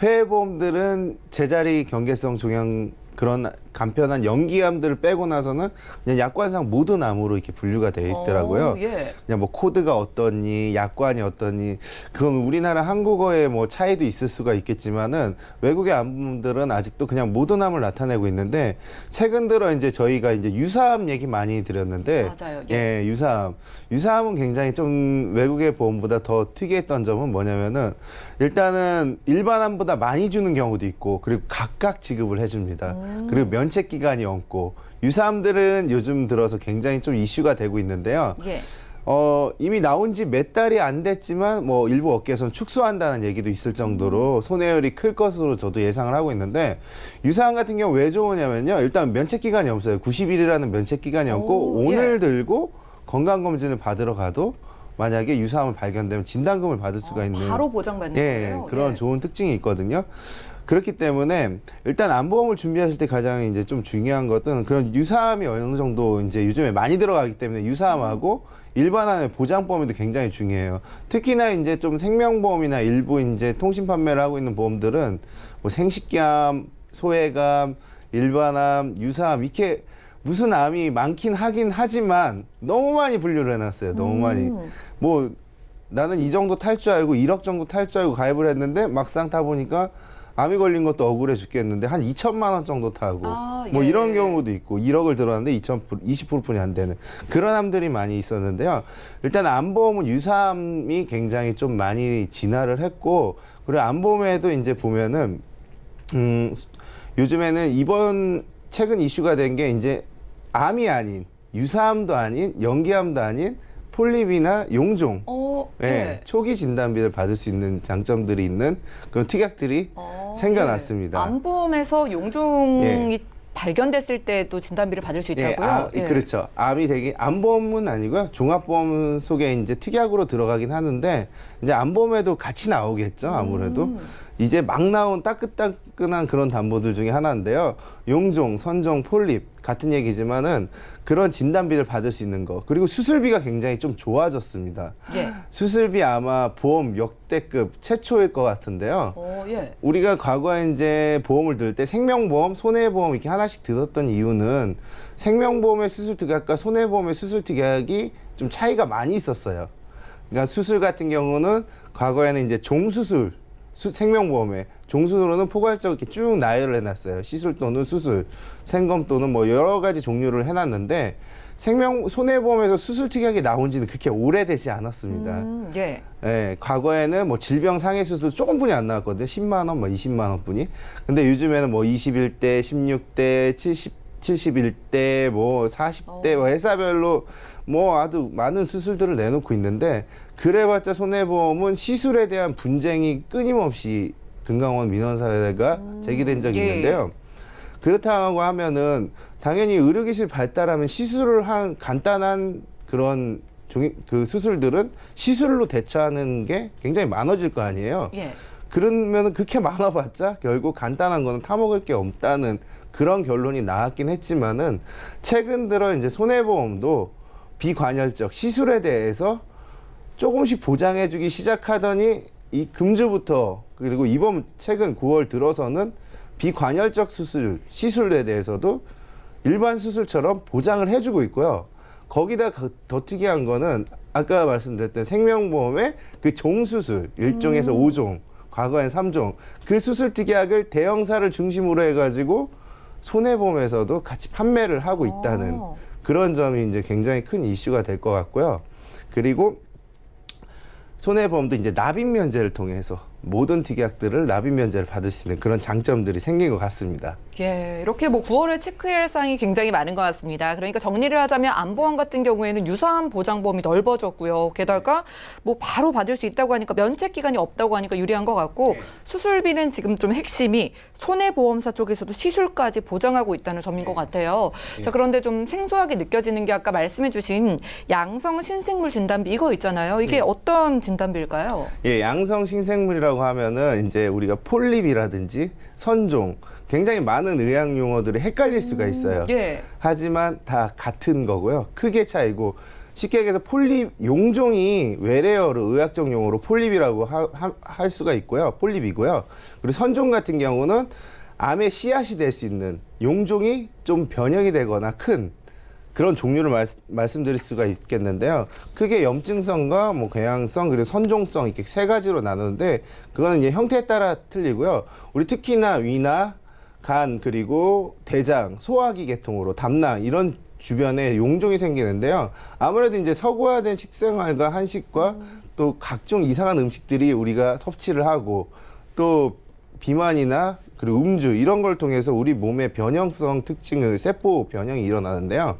회해보험들은 제자리 경계성 종양 그런 간편한 연기암들을 빼고 나서는 그냥 약관상 모든 암으로 이렇게 분류가 되어 있더라고요. 예. 그냥 뭐 코드가 어떠니, 약관이 어떠니, 그건 우리나라 한국어의 뭐 차이도 있을 수가 있겠지만은 외국의 암들은 아직도 그냥 모든 암을 나타내고 있는데 최근 들어 이제 저희가 이제 유사암 얘기 많이 드렸는데, 맞아요. 예, 유사암은 굉장히 좀 외국의 보험보다 더 특이했던 점은 뭐냐면은 일단은 일반암보다 많이 주는 경우도 있고 그리고 각각 지급을 해줍니다. 그리고 면책 기간이 없고 유사암들은 요즘 들어서 굉장히 좀 이슈가 되고 있는데요. 예. 이미 나온 지 몇 달이 안 됐지만 뭐 일부 업계에서는 축소한다는 얘기도 있을 정도로 손해율이 클 것으로 저도 예상을 하고 있는데 유사암 같은 경우 왜 좋으냐면요. 일단 면책 기간이 없어요. 90일이라는 면책 기간이 없고 오늘 들고 건강검진을 받으러 가도 만약에 유사암을 발견되면 진단금을 받을 수가 있는 바로 보장받는 거예요? 그런 좋은 특징이 있거든요. 그렇기 때문에 일단 암보험을 준비하실 때 가장 이제 좀 중요한 것은 그런 유사암이 어느 정도 이제 요즘에 많이 들어가기 때문에 유사암하고 일반암의 보장 범위도 굉장히 중요해요. 특히나 이제 좀 생명보험이나 일부 이제 통신 판매를 하고 있는 보험들은 뭐 생식기암, 소외감, 일반암, 유사암 이렇게 무슨 암이 많긴 하긴 하지만 너무 많이 분류를 해놨어요. 너무 많이. 뭐 나는 이 정도 탈 줄 알고 1억 정도 탈 줄 알고 가입을 했는데 막상 타보니까 암이 걸린 것도 억울해 죽겠는데 한 2천만 원 정도 타고 뭐 예. 이런 경우도 있고 1억을 들었는데 20%뿐이 안 되는 그런 암들이 많이 있었는데요. 일단 암보험은 유사암이 굉장히 좀 많이 진화를 했고 그리고 암보험에도 이제 보면은 요즘에는 이번 최근 이슈가 된 게 이제 암이 아닌 유사암도 아닌 연기암도 아닌 폴립이나 용종 예. 초기 진단비를 받을 수 있는 장점들이 있는 그런 특약들이 생겨났습니다. 예. 암보험에서 용종이 발견됐을 때도 진단비를 받을 수 있다고요? 그렇죠. 암이 되게 암보험은 아니고요. 종합보험 속에 이제 특약으로 들어가긴 하는데 이제 암보험에도 같이 나오겠죠. 아무래도 이제 막 나온 따끈따끈한 그런 담보들 중에 하나인데요. 용종, 선종, 폴립 같은 얘기지만은 그런 진단비를 받을 수 있는 거 그리고 수술비가 굉장히 좀 좋아졌습니다. 예. 수술비 아마 보험 역대급 최초일 것 같은데요. 예. 우리가 과거에 이제 보험을 들 때 생명보험, 손해보험 이렇게 하나씩 들었던 이유는 생명보험의 수술 특약과 손해보험의 수술 특약이 좀 차이가 많이 있었어요. 그러니까 수술 같은 경우는 과거에는 이제 종수술, 생명보험에 종수술로는 포괄적으로 이렇게 쭉 나열을 해놨어요. 시술 또는 수술, 생검 또는 뭐 여러 가지 종류를 해놨는데 손해보험에서 수술 특약이 나온 지는 그렇게 오래되지 않았습니다. 예, 과거에는 뭐 질병 상해 수술 조금뿐이 안 나왔거든요. 10만 원, 뭐 20만 원뿐이. 근데 요즘에는 뭐 21대, 16대, 71대, 뭐 40대, 뭐 회사별로 뭐 아주 많은 수술들을 내놓고 있는데 그래봤자 손해보험은 시술에 대한 분쟁이 끊임없이 금강원 민원사회가 제기된 적이 있는데요. 그렇다고 하면은 당연히 의료기술 발달하면 시술을 한 간단한 그런 그 수술들은 시술로 대처하는 게 굉장히 많아질 거 아니에요. 그러면 그렇게 많아봤자 결국 간단한 거는 타먹을 게 없다는 그런 결론이 나왔긴 했지만은 최근 들어 이제 손해보험도 비관혈적 시술에 대해서 조금씩 보장해주기 시작하더니 이 금주부터 그리고 이번 최근 9월 들어서는 비관혈적 시술에 대해서도 일반 수술처럼 보장을 해주고 있고요. 거기다 더 특이한 거는 아까 말씀드렸던 생명보험의 그 종수술 1종에서 5종, 과거엔 3종 그 수술 특약을 대형사를 중심으로 해가지고 손해보험에서도 같이 판매를 하고 있다는 그런 점이 이제 굉장히 큰 이슈가 될 것 같고요. 그리고 손해보험도 이제 납입 면제를 통해서 모든 특약들을 납입 면제를 받을 수 있는 그런 장점들이 생긴 것 같습니다. 예, 이렇게 뭐 9월에 체크해야 할 사항이 굉장히 많은 것 같습니다. 그러니까 정리를 하자면 안보험 같은 경우에는 유사한 보장보험이 넓어졌고요. 게다가 뭐 바로 받을 수 있다고 하니까 면책 기간이 없다고 하니까 유리한 것 같고 수술비는 지금 좀 핵심이 손해보험사 쪽에서도 시술까지 보장하고 있다는 점인 것 같아요. 자, 그런데 좀 생소하게 느껴지는 게 아까 말씀해 주신 양성 신생물 진단비 이거 있잖아요. 이게 어떤 진단비일까요? 예, 양성 신생물이라고 하면은 이제 우리가 폴립이라든지 선종 굉장히 많은 의학 용어들이 헷갈릴 수가 있어요. 예. 하지만 다 같은 거고요. 크게 차이고 쉽게 얘기해서 폴립 용종이 외래어로 의학적 용어로 폴립이라고 할 수가 있고요. 폴립이고요. 그리고 선종 같은 경우는 암의 씨앗이 될 수 있는 용종이 좀 변형이 되거나 큰 그런 종류를 말씀드릴 수가 있겠는데요. 크게 염증성과 뭐 궤양성 그리고 선종성 이렇게 세 가지로 나누는데 그거는 이제 형태에 따라 틀리고요. 우리 특히나 위나 간 그리고 대장, 소화기 계통으로 담낭 이런 주변에 용종이 생기는데요. 아무래도 이제 서구화된 식생활과 한식과 또 각종 이상한 음식들이 우리가 섭취를 하고 또 비만이나 그리고 음주 이런 걸 통해서 우리 몸의 변형성 특징을 세포 변형이 일어나는데요.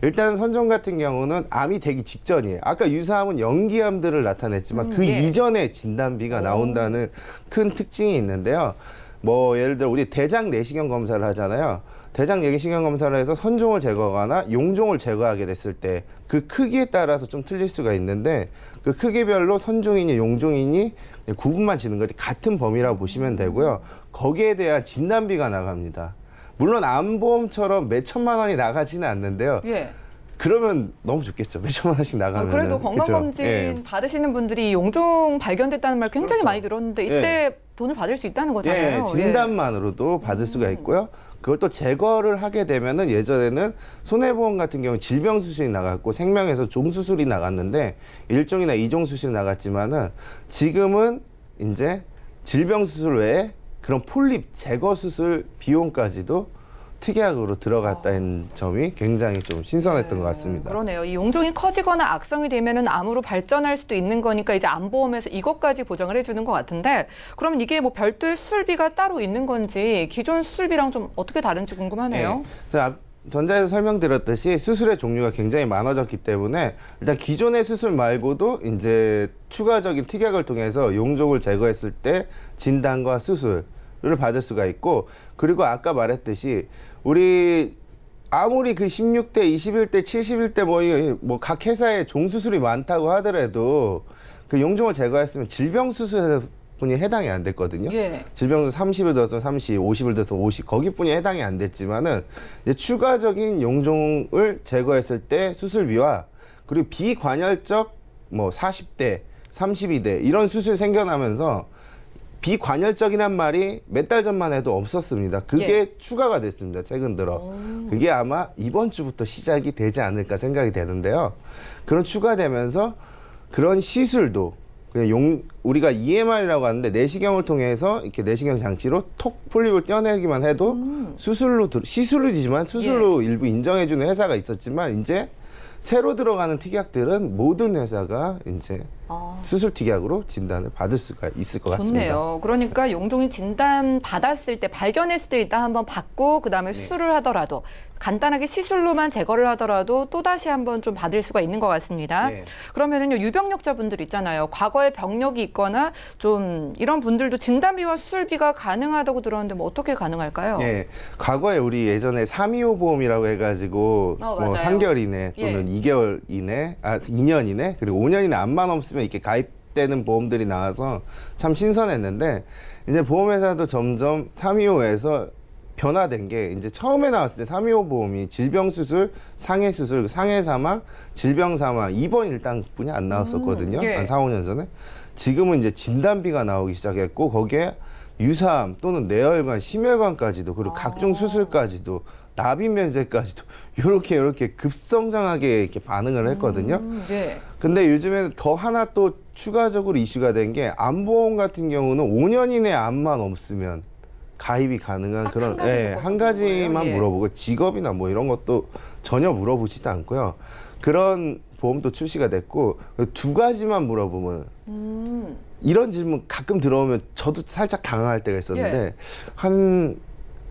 일단 선종 같은 경우는 암이 되기 직전이에요. 아까 유사암은 연기암들을 나타냈지만 그 예. 이전에 진단비가 나온다는 큰 특징이 있는데요. 뭐 예를 들어 우리 대장 내시경 검사를 하잖아요. 대장 내시경 검사를 해서 선종을 제거하거나 용종을 제거하게 됐을 때 그 크기에 따라서 좀 틀릴 수가 있는데 그 크기별로 선종이니 용종이니 구분만 지는 거지 같은 범위라고 보시면 되고요. 거기에 대한 진단비가 나갑니다. 물론 암보험처럼 몇 천만 원이 나가지는 않는데요. 예. 그러면 너무 좋겠죠. 몇 천만 원씩 나가면. 그래도 건강검진 받으시는 분들이 용종 발견됐다는 말 굉장히 그렇죠. 많이 들었는데 이때 돈을 받을 수 있다는 거잖아요. 예, 진단만으로도 받을 수가 있고요. 그걸 또 제거를 하게 되면은 예전에는 손해보험 같은 경우 질병 수술이 나갔고 생명에서 종 수술이 나갔는데 1종이나 2종 수술이 나갔지만은 지금은 이제 질병 수술 외에 그런 폴립 제거 수술 비용까지도 특약으로 들어갔다는 점이 굉장히 좀 신선했던 것 같습니다. 그러네요. 이 용종이 커지거나 악성이 되면은 암으로 발전할 수도 있는 거니까 이제 암보험에서 이것까지 보장을 해주는 것 같은데 그러면 이게 뭐 별도의 수술비가 따로 있는 건지 기존 수술비랑 좀 어떻게 다른지 궁금하네요. 네. 전자에서 설명드렸듯이 수술의 종류가 굉장히 많아졌기 때문에 일단 기존의 수술 말고도 이제 추가적인 특약을 통해서 용종을 제거했을 때 진단과 수술을 받을 수가 있고 그리고 아까 말했듯이 우리 아무리 그 16대, 21대, 71대 뭐 각 회사에 종수술이 많다고 하더라도 그 용종을 제거했으면 질병 수술에 분이 해당이 안 됐거든요. 예. 질병수 30을 들어서 30, 50을 들어서 50 거기뿐이 해당이 안 됐지만은 이제 추가적인 용종을 제거했을 때 수술비와 그리고 비관혈적 뭐 40대, 32대 이런 수술 생겨나면서 비관혈적이란 말이 몇 달 전만 해도 없었습니다. 그게 추가가 됐습니다. 최근 들어. 그게 아마 이번 주부터 시작이 되지 않을까 생각이 되는데요. 그런 추가되면서 그런 시술도 그냥 우리가 EMR이라고 하는데 내시경을 통해서 이렇게 내시경 장치로 톡 폴립을 떼어내기만 해도 시술이지만 수술로 일부 인정해주는 회사가 있었지만 이제 새로 들어가는 특약들은 모든 회사가 이제 수술 특약으로 진단을 받을 수가 있을 것 같습니다. 좋네요. 그러니까 용종이 진단 받았을 때 발견했을 때 일단 한번 받고 그다음에 수술을 하더라도 간단하게 시술로만 제거를 하더라도 또다시 한번 좀 받을 수가 있는 것 같습니다. 네. 그러면은요 유병력자분들 있잖아요. 과거에 병력이 있거나 좀 이런 분들도 진단비와 수술비가 가능하다고 들었는데 뭐 어떻게 가능할까요? 네, 과거에 우리 예전에 325 보험이라고 해가지고 뭐 맞아요. 3개월 이내 또는 2개월 이내, 2년 이내 그리고 5년 이내 암만 없으면 이렇게 가입되는 보험들이 나와서 참 신선했는데 이제 보험회사도 점점 325에서 변화된 게 이제 처음에 나왔을 때 325 보험이 질병 수술, 상해 수술, 상해 사망, 질병 사망, 입원 일당뿐이 안 나왔었거든요. 예. 한 4, 5년 전에. 지금은 이제 진단비가 나오기 시작했고 거기에 유사암 또는 뇌혈관, 심혈관까지도 그리고 각종 수술까지도 납입 면제까지도 이렇게 급성장하게 이렇게 반응을 했거든요. 예. 근데 요즘에는 더 하나 또 추가적으로 이슈가 된 게 암보험 같은 경우는 5년 이내 암만 없으면 가입이 가능한 그런 한 가지만 예. 물어보고 직업이나 뭐 이런 것도 전혀 물어보지도 않고요. 그런 보험도 출시가 됐고 두 가지만 물어보면 이런 질문 가끔 들어오면 저도 살짝 당황할 때가 있었는데 예. 한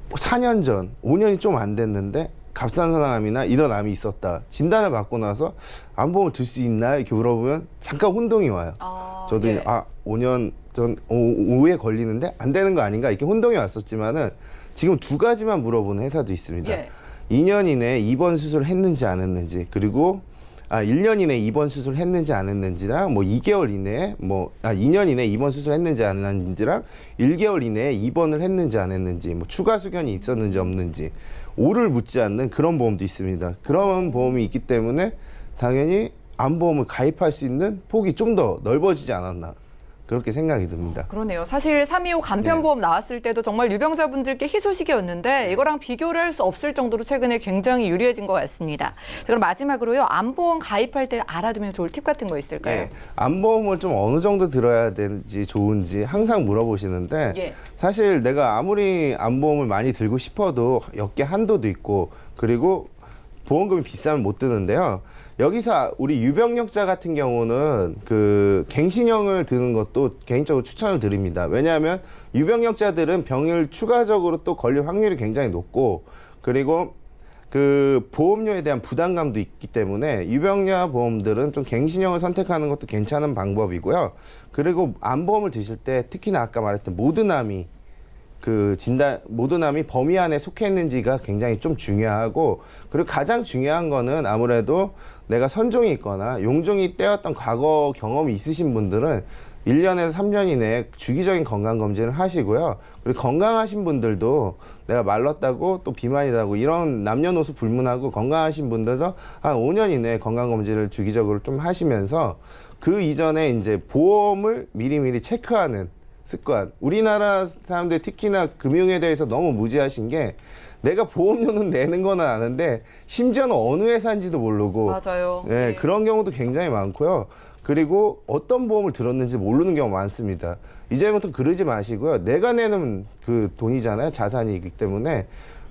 4년 전, 5년이 좀 안 됐는데 갑상선암이나 이런 암이 있었다. 진단을 받고 나서 암보험을 들 수 있나요? 이렇게 물어보면 잠깐 혼동이 와요. 저도 예. 5년 전 오후에 걸리는데 안 되는 거 아닌가 이렇게 혼동이 왔었지만은 지금 두 가지만 물어보는 회사도 있습니다. 예. 2년 이내에 입원 수술을 했는지 안 했는지, 그리고 1년 이내에 입원 수술을 했는지 안 했는지랑 2개월 이내에 2년 이내에 입원 수술을 했는지 안 했는지랑 1개월 이내에 입원을 했는지 안 했는지, 추가 수견이 있었는지 없는지 오를 묻지 않는 그런 보험도 있습니다. 그런 보험이 있기 때문에 당연히 암보험을 가입할 수 있는 폭이 좀 더 넓어지지 않았나, 그렇게 생각이 듭니다. 그러네요. 사실 325 간편보험 나왔을 때도 정말 유병자분들께 희소식이었는데 이거랑 비교를 할 수 없을 정도로 최근에 굉장히 유리해진 것 같습니다. 자, 그럼 마지막으로요. 암보험 가입할 때 알아두면 좋을 팁 같은 거 있을까요? 네, 암보험을 좀 어느 정도 들어야 되는지 좋은지 항상 물어보시는데 예. 사실 내가 아무리 암보험을 많이 들고 싶어도 역계 한도도 있고, 그리고 보험금이 비싸면 못 드는데요. 여기서 우리 유병력자 같은 경우는 그 갱신형을 드는 것도 개인적으로 추천을 드립니다. 왜냐하면 유병력자들은 병을 추가적으로 또 걸릴 확률이 굉장히 높고, 그리고 그 보험료에 대한 부담감도 있기 때문에 유병자 보험들은 좀 갱신형을 선택하는 것도 괜찮은 방법이고요. 그리고 암보험을 드실 때 특히나 아까 말했던 모든 암이 모든 암이 범위 안에 속해 있는지가 굉장히 좀 중요하고, 그리고 가장 중요한 거는 아무래도 내가 선종이 있거나 용종이 떼었던 과거 경험이 있으신 분들은 1년에서 3년 이내에 주기적인 건강검진을 하시고요. 그리고 건강하신 분들도 내가 말랐다고 또 비만이라고 이런 남녀노소 불문하고 건강하신 분들도 한 5년 이내에 건강검진을 주기적으로 좀 하시면서 그 이전에 이제 보험을 미리미리 체크하는 습관. 우리나라 사람들 특히나 금융에 대해서 너무 무지하신 게, 내가 보험료는 내는 건 아는데 심지어는 어느 회사인지도 모르고, 맞아요. 네, 예. 그런 경우도 굉장히 많고요. 그리고 어떤 보험을 들었는지 모르는 경우가 많습니다. 이제부터 그러지 마시고요. 내가 내는 그 돈이잖아요. 자산이기 때문에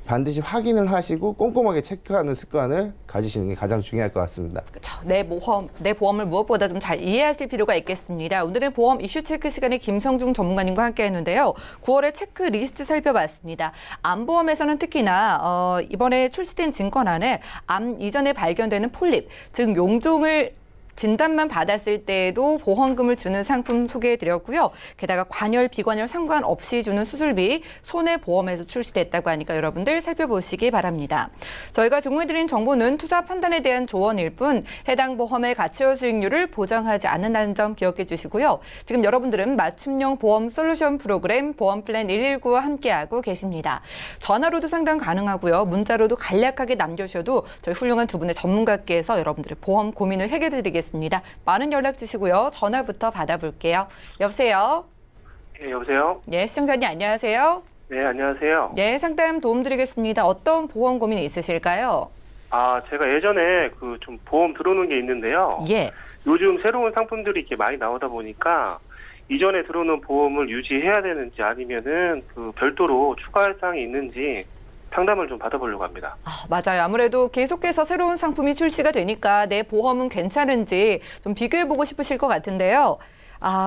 반드시 확인을 하시고 꼼꼼하게 체크하는 습관을 가지시는 게 가장 중요할 것 같습니다. 그렇죠. 내 보험을 무엇보다 좀 잘 이해하실 필요가 있겠습니다. 오늘은 보험 이슈 체크 시간에 김성중 전문가님과 함께했는데요. 9월의 체크 리스트 살펴봤습니다. 암보험에서는 특히나 이번에 출시된 증권안에 암 이전에 발견되는 폴립, 즉 용종을 진단만 받았을 때에도 보험금을 주는 상품 소개해드렸고요. 게다가 관열, 비관열 상관없이 주는 수술비 손해보험에서 출시됐다고 하니까 여러분들 살펴보시기 바랍니다. 저희가 제공해드린 정보는 투자 판단에 대한 조언일 뿐 해당 보험의 가치와 수익률을 보장하지 않는다는 점 기억해 주시고요. 지금 여러분들은 맞춤형 보험 솔루션 프로그램 보험플랜 119와 함께하고 계십니다. 전화로도 상담 가능하고요. 문자로도 간략하게 남겨주셔도 저희 훌륭한 두 분의 전문가께서 여러분들의 보험 고민을 해결해드리겠습니다. 많은 연락 주시고요. 전화부터 받아볼게요. 여보세요? 네, 여보세요? 네, 시청자님 안녕하세요. 네, 안녕하세요. 네, 상담 도움드리겠습니다. 어떤 보험 고민이 있으실까요? 제가 예전에 좀 보험 들어놓은 게 있는데요. 예. 요즘 새로운 상품들이 이렇게 많이 나오다 보니까 이전에 들어놓은 보험을 유지해야 되는지 아니면은 별도로 추가할 사항이 있는지 상담을 좀 받아보려고 합니다. 맞아요. 아무래도 계속해서 새로운 상품이 출시가 되니까 내 보험은 괜찮은지 좀 비교해보고 싶으실 것 같은데요.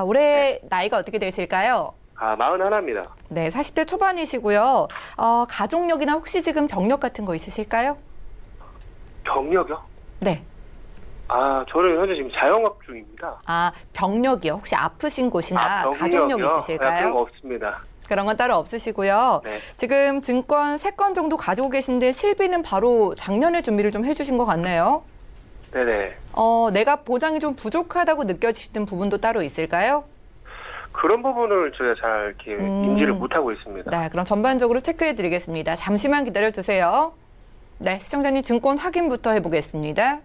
올해 나이가 어떻게 되실까요? 41입니다. 네, 40대 초반이시고요. 가족력이나 혹시 지금 병력 같은 거 있으실까요? 병력이요? 네. 저는 현재 지금 자영업 중입니다. 병력이요. 혹시 아프신 곳이나 병력이요? 가족력 있으실까요? 그런 거 없습니다. 그런 건 따로 없으시고요. 네. 지금 증권 3건 정도 가지고 계신데 실비는 바로 작년에 준비를 좀 해주신 것 같네요. 네네. 내가 보장이 좀 부족하다고 느껴지시는 부분도 따로 있을까요? 그런 부분을 제가 잘 이렇게 인지를 못하고 있습니다. 네, 그럼 전반적으로 체크해드리겠습니다. 잠시만 기다려주세요. 네, 시청자님 증권 확인부터 해보겠습니다.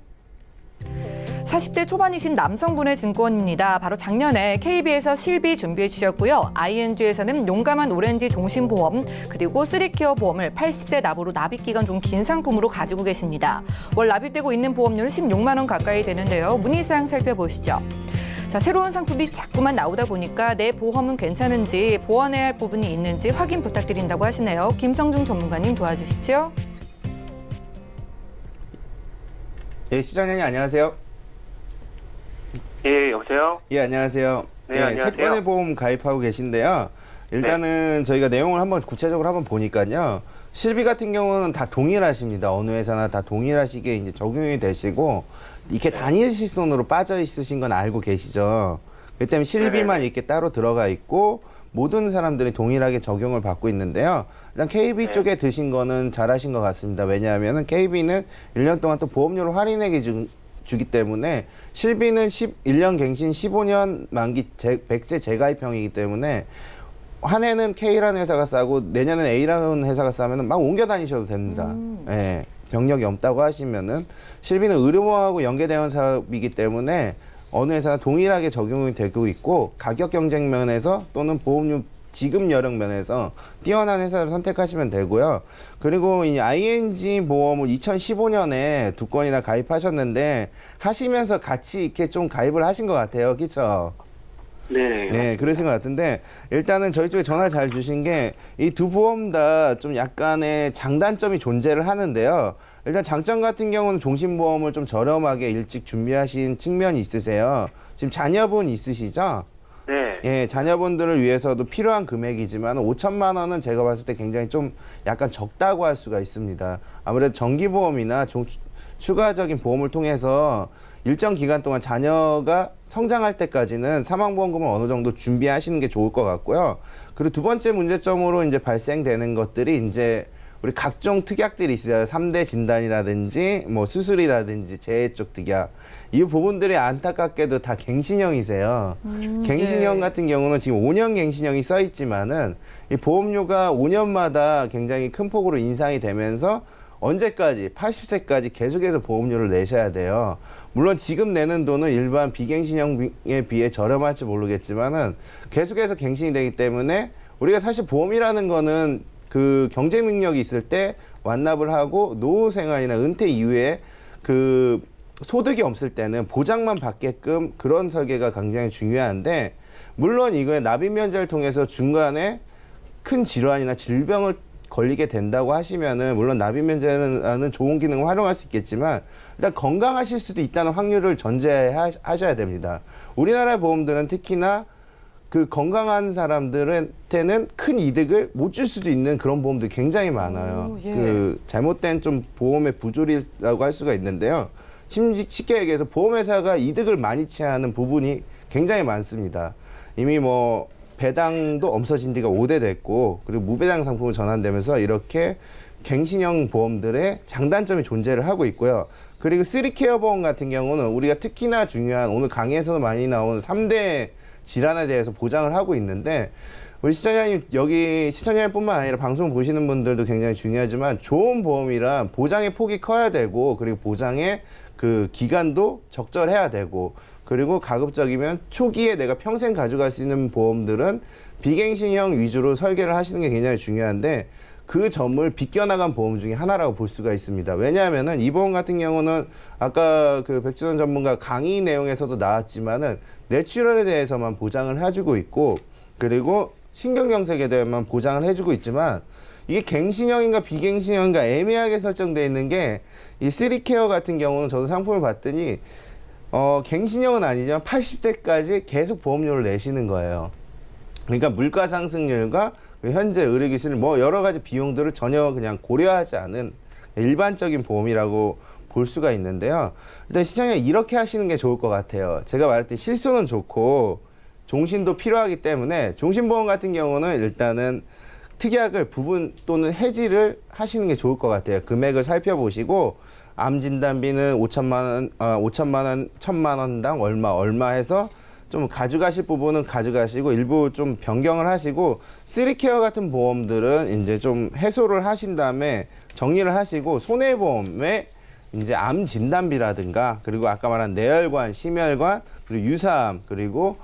40대 초반이신 남성분의 증권입니다. 바로 작년에 KB에서 실비 준비해 주셨고요. ING에서는 용감한 오렌지 종신보험 그리고 3케어 보험을 80세 납으로 납입기간 좀 긴 상품으로 가지고 계십니다. 월 납입되고 있는 보험료는 16만 원 가까이 되는데요. 문의사항 살펴보시죠. 자, 새로운 상품이 자꾸만 나오다 보니까 내 보험은 괜찮은지 보완해야 할 부분이 있는지 확인 부탁드린다고 하시네요. 김성중 전문가님 도와주시죠. 예, 시장님 안녕하세요. 예, 여보세요? 예, 안녕하세요. 네, 안녕하세요. 세 건의 보험 가입하고 계신데요. 일단은 저희가 내용을 한번 구체적으로 한번 보니까요. 실비 같은 경우는 다 동일하십니다. 어느 회사나 다 동일하시게 이제 적용이 되시고 이렇게 단일 실손으로 빠져 있으신 건 알고 계시죠. 그 때문에 실비만 이렇게 따로 들어가 있고 모든 사람들이 동일하게 적용을 받고 있는데요. 일단 KB 쪽에 드신 거는 잘하신 것 같습니다. 왜냐하면 KB는 1년 동안 또 보험료를 할인해 주기 때문에 실비는 1년 갱신 15년 만기 100세 재가입형이기 때문에 한 해는 K라는 회사가 싸고 내년엔 A라는 회사가 싸면 막 옮겨 다니셔도 됩니다. 예, 병력이 없다고 하시면은 실비는 의료보험하고 연계대원 사업이기 때문에 어느 회사나 동일하게 적용이 되고 있고 가격 경쟁 면에서 또는 보험료 지급 여력 면에서 뛰어난 회사를 선택하시면 되고요. 그리고 이 ING 보험을 2015년에 2건이나 가입하셨는데 하시면서 같이 이렇게 좀 가입을 하신 것 같아요. 그렇죠? 네. 네, 그러신 것 같은데 일단은 저희 쪽에 전화 잘 주신 게 이 두 보험 다 좀 약간의 장단점이 존재를 하는데요. 일단 장점 같은 경우는 종신보험을 좀 저렴하게 일찍 준비하신 측면이 있으세요. 지금 자녀분 있으시죠? 네. 예, 자녀분들을 위해서도 필요한 금액이지만 5천만 원은 제가 봤을 때 굉장히 좀 약간 적다고 할 수가 있습니다. 아무래도 정기보험이나 추가적인 보험을 통해서 일정 기간 동안 자녀가 성장할 때까지는 사망보험금을 어느 정도 준비하시는 게 좋을 것 같고요. 그리고 두 번째 문제점으로 이제 발생되는 것들이 이제 우리 각종 특약들이 있어요. 3대 진단이라든지 뭐 수술이라든지 재해 쪽 특약. 이 부분들이 안타깝게도 다 갱신형이세요. 갱신형 같은 경우는 지금 5년 갱신형이 써 있지만은 이 보험료가 5년마다 굉장히 큰 폭으로 인상이 되면서 언제까지 80세까지 계속해서 보험료를 내셔야 돼요. 물론 지금 내는 돈은 일반 비갱신형에 비해 저렴할지 모르겠지만은 계속해서 갱신이 되기 때문에 우리가 사실 보험이라는 거는 그 경쟁 능력이 있을 때 완납을 하고 노후 생활이나 은퇴 이후에 그 소득이 없을 때는 보장만 받게끔 그런 설계가 굉장히 중요한데 물론 이거에 납입 면제를 통해서 중간에 큰 질환이나 질병을 걸리게 된다고 하시면은 물론 납입 면제라는 좋은 기능을 활용할 수 있겠지만 일단 건강하실 수도 있다는 확률을 전제하셔야 됩니다. 우리나라 보험들은 특히나 그 건강한 사람들한테는 큰 이득을 못 줄 수도 있는 그런 보험들이 굉장히 많아요. 예. 그 잘못된 좀 보험의 부조리라고 할 수가 있는데요. 쉽게 얘기해서 보험회사가 이득을 많이 취하는 부분이 굉장히 많습니다. 이미 뭐 배당도 없어진 지가 5대 됐고 그리고 무배당 상품을 전환되면서 이렇게 갱신형 보험들의 장단점이 존재를 하고 있고요. 그리고 3케어 보험 같은 경우는 우리가 특히나 중요한 오늘 강의에서도 많이 나오는 3대 질환에 대해서 보장을 하고 있는데 우리 시청자님 여기 시청자님뿐만 아니라 방송 보시는 분들도 굉장히 중요하지만 좋은 보험이란 보장의 폭이 커야 되고 그리고 보장의 그 기간도 적절해야 되고 그리고 가급적이면 초기에 내가 평생 가져갈 수 있는 보험들은 비갱신형 위주로 설계를 하시는 게 굉장히 중요한데 그 점을 비껴나간 보험 중에 하나라고 볼 수가 있습니다. 왜냐하면은 이 보험 같은 경우는 아까 그 백주선 전문가 강의 내용에서도 나왔지만은 뇌출혈에 대해서만 보장을 해주고 있고 그리고 신경경색에 대해서만 보장을 해주고 있지만 이게 갱신형인가 비갱신형인가 애매하게 설정되어 있는 게 이 3케어 같은 경우는 저도 상품을 봤더니 갱신형은 아니지만 80대까지 계속 보험료를 내시는 거예요. 그러니까 물가 상승률과 현재 의료기술 뭐 여러 가지 비용들을 전혀 그냥 고려하지 않은 일반적인 보험이라고 볼 수가 있는데요. 일단 시청자 이렇게 하시는 게 좋을 것 같아요. 제가 말했듯이 실손은 좋고 종신도 필요하기 때문에 종신보험 같은 경우는 일단은 특약을 부분 또는 해지를 하시는 게 좋을 것 같아요. 금액을 살펴보시고 암 진단비는 5천만 원, 1,000만 원당 얼마 해서 좀 가져가실 부분은 가져가시고 일부 좀 변경을 하시고 3케어 같은 보험들은 이제 좀 해소를 하신 다음에 정리를 하시고 손해보험에 이제 암 진단비라든가 그리고 아까 말한 뇌혈관, 심혈관, 그리고 유사암, 그리고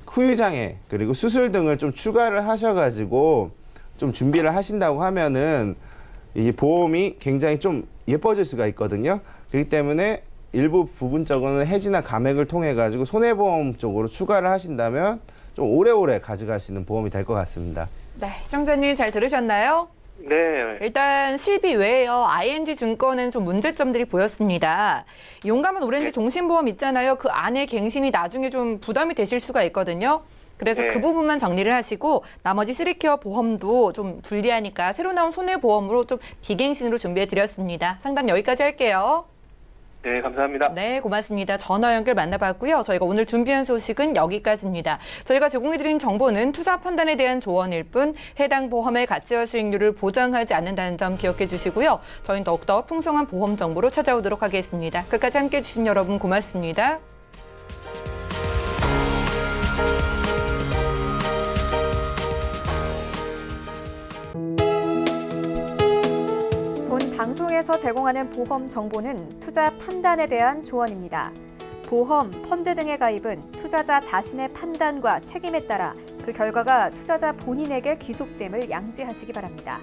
후유장애, 그리고 수술 등을 좀 추가를 하셔가지고 좀 준비를 하신다고 하면은 이 보험이 굉장히 좀 예뻐질 수가 있거든요. 그렇기 때문에 일부 부분적으로는 해지나 감액을 통해 가지고 손해보험 쪽으로 추가를 하신다면 좀 오래오래 가져갈 수 있는 보험이 될 것 같습니다. 네, 시청자님 잘 들으셨나요? 네. 일단 실비 외에요. ING 증권은 좀 문제점들이 보였습니다. 용감한 오렌지 종신보험 있잖아요. 그 안에 갱신이 나중에 좀 부담이 되실 수가 있거든요. 그래서 네. 그 부분만 정리를 하시고 나머지 3케어 보험도 좀 불리하니까 새로 나온 손해보험으로 좀 비갱신으로 준비해 드렸습니다. 상담 여기까지 할게요. 네, 감사합니다. 네, 고맙습니다. 전화 연결 만나봤고요. 저희가 오늘 준비한 소식은 여기까지입니다. 저희가 제공해드린 정보는 투자 판단에 대한 조언일 뿐 해당 보험의 가치와 수익률을 보장하지 않는다는 점 기억해 주시고요. 저희는 더욱더 풍성한 보험 정보로 찾아오도록 하겠습니다. 끝까지 함께해 주신 여러분 고맙습니다. 본 방송에서 제공하는 보험 정보는 투자 판단에 대한 조언입니다. 보험, 펀드 등의 가입은 투자자 자신의 판단과 책임에 따라 그 결과가 투자자 본인에게 귀속됨을 양지하시기 바랍니다.